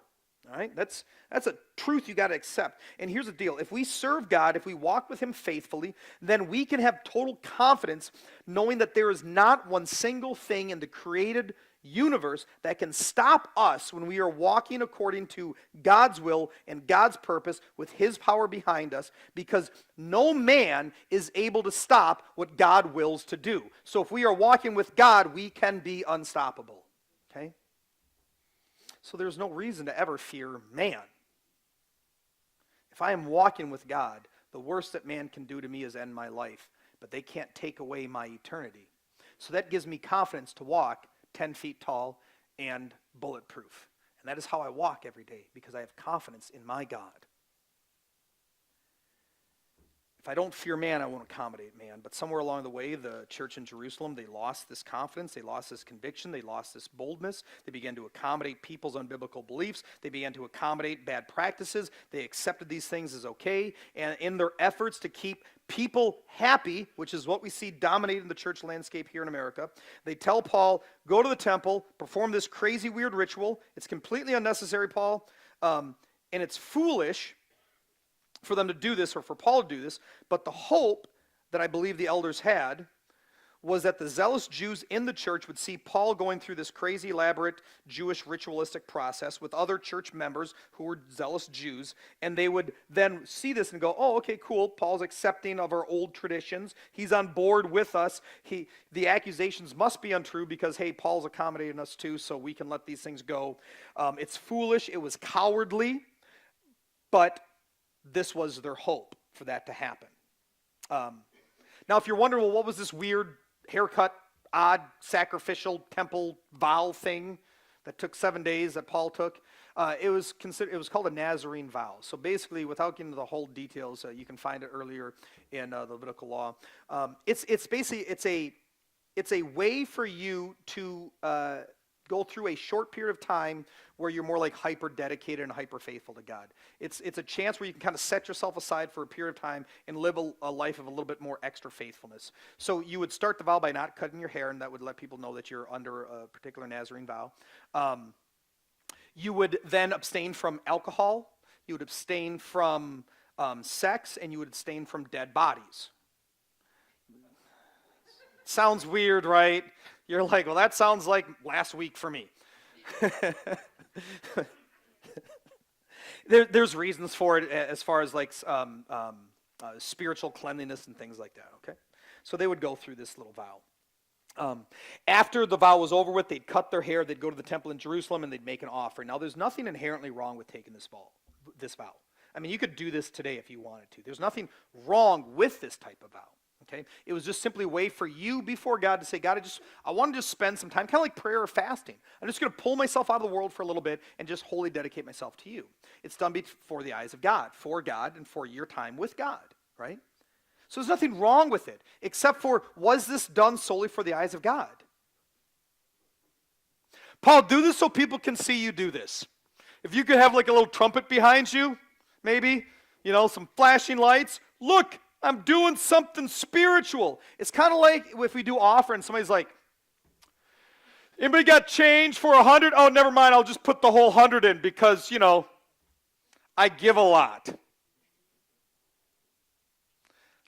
[SPEAKER 1] All right? That's a truth you got to accept. And here's the deal. If we serve God, if we walk with him faithfully, then we can have total confidence knowing that there is not one single thing in the created universe that can stop us when we are walking according to God's will and God's purpose with his power behind us, because no man is able to stop what God wills to do. So if we are walking with God, we can be unstoppable. Okay? So there's no reason to ever fear man. If I am walking with God, the worst that man can do to me is end my life, but they can't take away my eternity. So that gives me confidence to walk 10 feet tall and bulletproof. And that is how I walk every day, because I have confidence in my God. If I don't fear man, I won't accommodate man. But somewhere along the way, the church in Jerusalem, they lost this confidence, they lost this conviction, they lost this boldness. They began to accommodate people's unbiblical beliefs. They began to accommodate bad practices. They accepted these things as okay. And in their efforts to keep people happy, which is what we see dominating the church landscape here in America, they tell Paul, go to the temple, perform this crazy, weird ritual. It's completely unnecessary, Paul, and it's foolish for them to do this, or for Paul to do this. But the hope that I believe the elders had was that the zealous Jews in the church would see Paul going through this crazy, elaborate Jewish ritualistic process with other church members who were zealous Jews, and they would then see this and go, oh, okay, cool, Paul's accepting of our old traditions. He's on board with us. The accusations must be untrue because, hey, Paul's accommodating us too, so we can let these things go. It's foolish. It was cowardly, but this was their hope for that to happen. Now, if you're wondering, well, what was this weird haircut, odd, sacrificial temple vow thing that took 7 days that Paul took? It was called a Nazarene vow. So basically, without getting into the whole details, you can find it earlier in the Levitical law. It's basically it's a way for you to go through a short period of time where you're more like hyper dedicated and hyper faithful to God. It's a chance where you can kind of set yourself aside for a period of time and live a life of a little bit more extra faithfulness. So you would start the vow by not cutting your hair, and that would let people know that you're under a particular Nazarene vow. You would then abstain from alcohol. You would abstain from sex, and you would abstain from dead bodies. Sounds weird, right? You're like, well, that sounds like last week for me. There's reasons for it as far as like spiritual cleanliness and things like that, okay? So they would go through this little vow. After the vow was over with, they'd cut their hair, they'd go to the temple in Jerusalem, and they'd make an offering. Now, there's nothing inherently wrong with taking this vow. I mean, you could do this today if you wanted to. There's nothing wrong with this type of vow. Okay? It was just simply a way for you before God to say, God, I want to just spend some time, kind of like prayer or fasting. I'm just going to pull myself out of the world for a little bit and just wholly dedicate myself to you. It's done before the eyes of God, for God, and for your time with God, right? So there's nothing wrong with it, except for, was this done solely for the eyes of God? Paul, do this so people can see you do this. If you could have like a little trumpet behind you, maybe, some flashing lights. Look, I'm doing something spiritual. It's kind of like if we do offering, somebody's like, anybody got change for 100? Oh, never mind, I'll just put the whole 100 in because, I give a lot.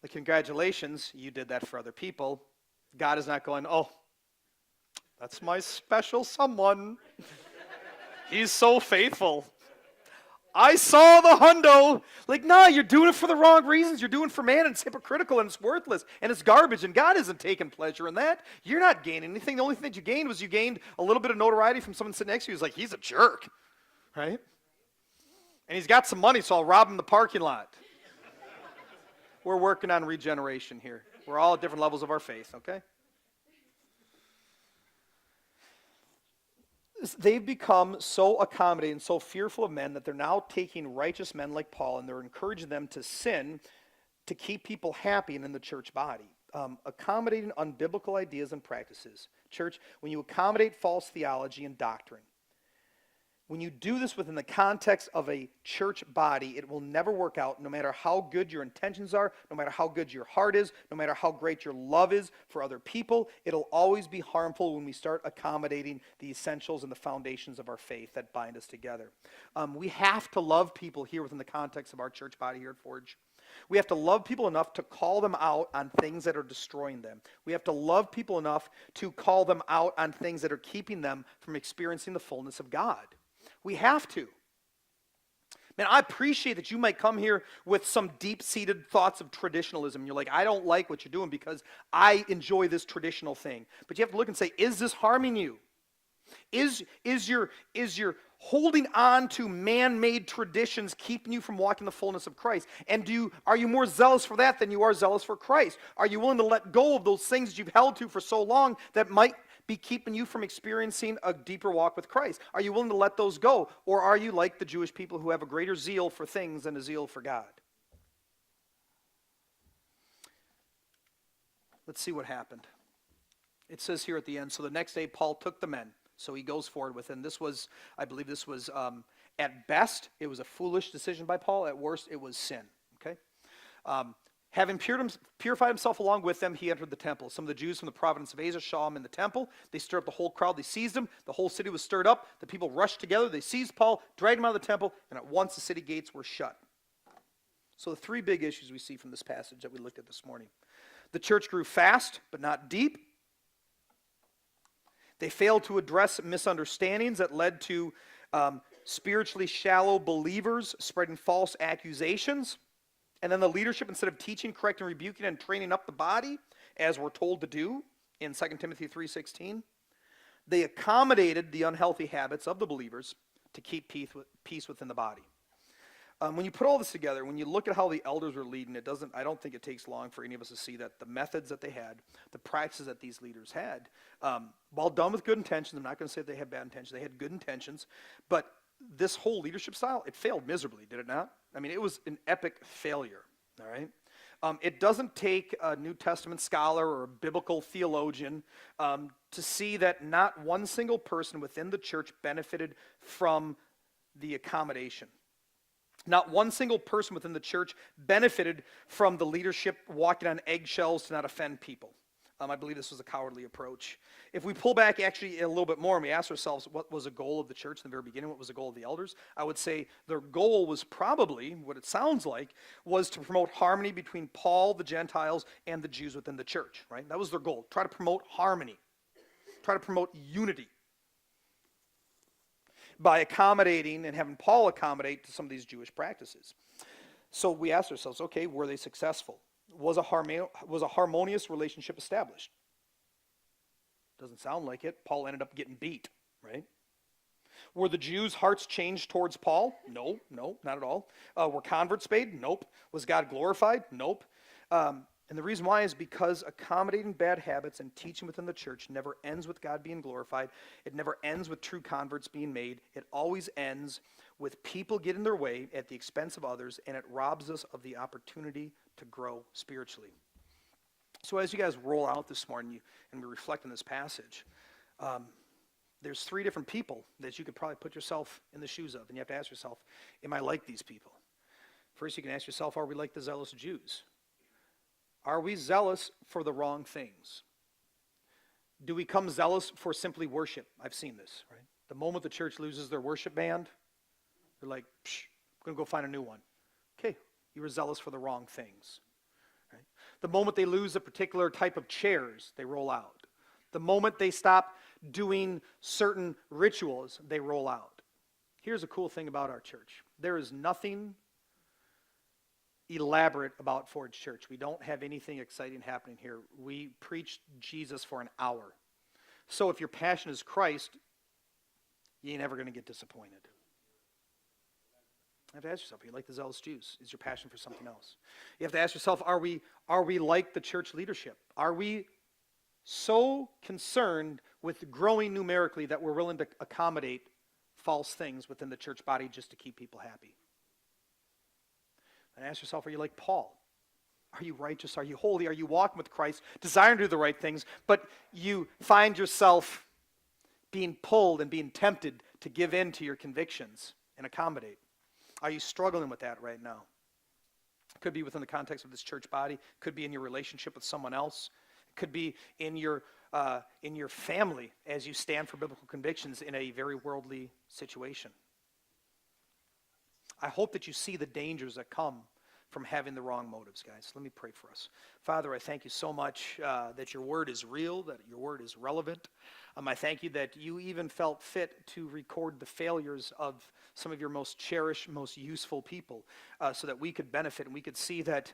[SPEAKER 1] Like, congratulations, you did that for other people. God is not going, oh, that's my special someone. He's so faithful. I saw the hundo. Like, nah, you're doing it for the wrong reasons. You're doing it for man, and it's hypocritical, and it's worthless, and it's garbage, and God isn't taking pleasure in that. You're not gaining anything. The only thing that you gained was you gained a little bit of notoriety from someone sitting next to you who's like, he's a jerk, right? And he's got some money, so I'll rob him in the parking lot. We're working on regeneration here. We're all at different levels of our faith, okay? They've become so accommodating, so fearful of men that they're now taking righteous men like Paul and they're encouraging them to sin to keep people happy and in the church body. Accommodating unbiblical ideas and practices. Church, when you accommodate false theology and doctrine, When you do this within the context of a church body, it will never work out, no matter how good your intentions are, no matter how good your heart is, no matter how great your love is for other people. It'll always be harmful when we start accommodating the essentials and the foundations of our faith that bind us together. We have to love people here within the context of our church body here at Forge. We have to love people enough to call them out on things that are destroying them. We have to love people enough to call them out on things that are keeping them from experiencing the fullness of God. We have to. Man, I appreciate that you might come here with some deep-seated thoughts of traditionalism. You're like, I don't like what you're doing because I enjoy this traditional thing. But you have to look and say, is this harming you? Is your holding on to man-made traditions keeping you from walking the fullness of Christ? And are you more zealous for that than you are zealous for Christ? Are you willing to let go of those things that you've held to for so long that might be keeping you from experiencing a deeper walk with Christ? Are you willing to let those go? Or are you like the Jewish people who have a greater zeal for things than a zeal for God? Let's see what happened. It says here at the end, so the next day Paul took the men. So he goes forward with them. I believe this was, at best, it was a foolish decision by Paul. At worst, it was sin. Okay? Having purified himself along with them, he entered the temple. Some of the Jews from the province of Asia saw him in the temple. They stirred up the whole crowd. They seized him. The whole city was stirred up. The people rushed together. They seized Paul, dragged him out of the temple, and at once the city gates were shut. So the three big issues we see from this passage that we looked at this morning. The church grew fast, but not deep. They failed to address misunderstandings that led to spiritually shallow believers spreading false accusations. And then the leadership, instead of teaching, correcting, rebuking, and training up the body, as we're told to do in 2 Timothy 3:16, they accommodated the unhealthy habits of the believers to keep peace within the body. When you put all this together, when you look at how the elders were leading, I don't think it takes long for any of us to see that the methods that they had, the practices that these leaders had, while done with good intentions, I'm not going to say they had bad intentions, they had good intentions, but this whole leadership style, it failed miserably, did it not? I mean, it was an epic failure, all right? It doesn't take a New Testament scholar or a biblical theologian to see that not one single person within the church benefited from the accommodation. Not one single person within the church benefited from the leadership walking on eggshells to not offend people. I believe this was a cowardly approach. If we pull back actually a little bit more and we ask ourselves what was the goal of the church in the very beginning, what was the goal of the elders, I would say their goal was probably, what it sounds like, was to promote harmony between Paul, the Gentiles, and the Jews within the church, right? That was their goal. Try to promote harmony. Try to promote unity by accommodating and having Paul accommodate to some of these Jewish practices. So we asked ourselves, okay, were they successful? Was a harmonious relationship established? Doesn't sound like it. Paul ended up getting beat, right? Were the Jews' hearts changed towards Paul? No, not at all. Were converts made? Nope. Was God glorified? Nope. And the reason why is because accommodating bad habits and teaching within the church never ends with God being glorified. It never ends with true converts being made. It always ends with people getting their way at the expense of others, and it robs us of the opportunity to grow spiritually. So as you guys roll out this morning and we reflect on this passage, there's three different people that you could probably put yourself in the shoes of, and you have to ask yourself, am I like these people? First, you can ask yourself, are we like the zealous Jews? Are we zealous for the wrong things? Do we come zealous for simply worship? I've seen this, right? The moment the church loses their worship band, they're like, I'm going to go find a new one. Okay, you were zealous for the wrong things. Right? The moment they lose a particular type of chairs, they roll out. The moment they stop doing certain rituals, they roll out. Here's a cool thing about our church. There is nothing elaborate about Forge Church. We don't have anything exciting happening here. We preach Jesus for an hour. So if your passion is Christ, you ain't ever going to get disappointed. You have to ask yourself, are you like the zealous Jews? Is your passion for something else? You have to ask yourself, are we like the church leadership? Are we so concerned with growing numerically that we're willing to accommodate false things within the church body just to keep people happy? And ask yourself, are you like Paul? Are you righteous? Are you holy? Are you walking with Christ, desiring to do the right things, but you find yourself being pulled and being tempted to give in to your convictions and accommodate? Are you struggling with that right now? Could be within the context of this church body. Could be in your relationship with someone else. Could be in your family as you stand for biblical convictions in a very worldly situation. I hope that you see the dangers that come from having the wrong motives, guys. Let me pray for us. Father, I thank you so much that your word is real, that your word is relevant. I thank you that you even felt fit to record the failures of some of your most cherished, most useful people so that we could benefit and we could see that,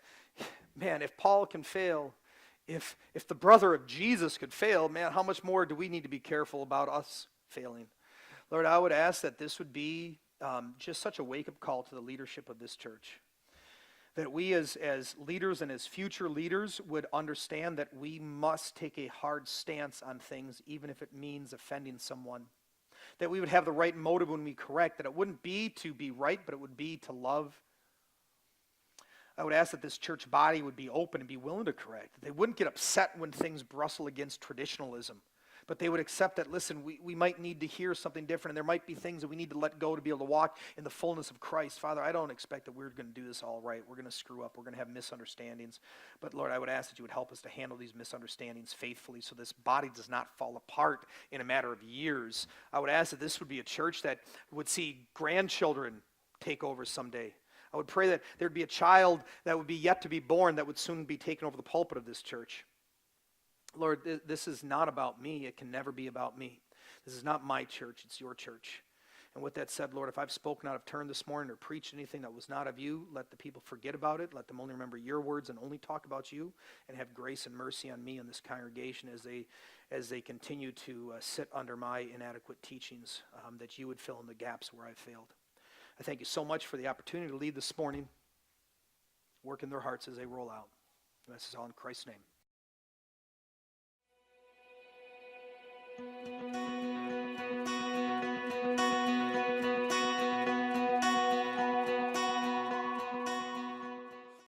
[SPEAKER 1] man, if Paul can fail, if the brother of Jesus could fail, man, how much more do we need to be careful about us failing? Lord, I would ask that this would be just such a wake-up call to the leadership of this church. That we as leaders and as future leaders would understand that we must take a hard stance on things, even if it means offending someone. That we would have the right motive when we correct, that it wouldn't be to be right, but it would be to love. I would ask that this church body would be open and be willing to correct. That they wouldn't get upset when things bristle against traditionalism. But they would accept that, listen, we might need to hear something different, and there might be things that we need to let go to be able to walk in the fullness of Christ. Father, I don't expect that we're going to do this all right. We're going to screw up. We're going to have misunderstandings. But Lord, I would ask that you would help us to handle these misunderstandings faithfully so this body does not fall apart in a matter of years. I would ask that this would be a church that would see grandchildren take over someday. I would pray that there would be a child that would be yet to be born that would soon be taken over the pulpit of this church. Lord, this is not about me. It can never be about me. This is not my church. It's your church. And with that said, Lord, if I've spoken out of turn this morning or preached anything that was not of you, let the people forget about it. Let them only remember your words and only talk about you, and have grace and mercy on me and this congregation as they continue to sit under my inadequate teachings, that you would fill in the gaps where I've failed. I thank you so much for the opportunity to lead this morning. Work in their hearts as they roll out. And this is all in Christ's name.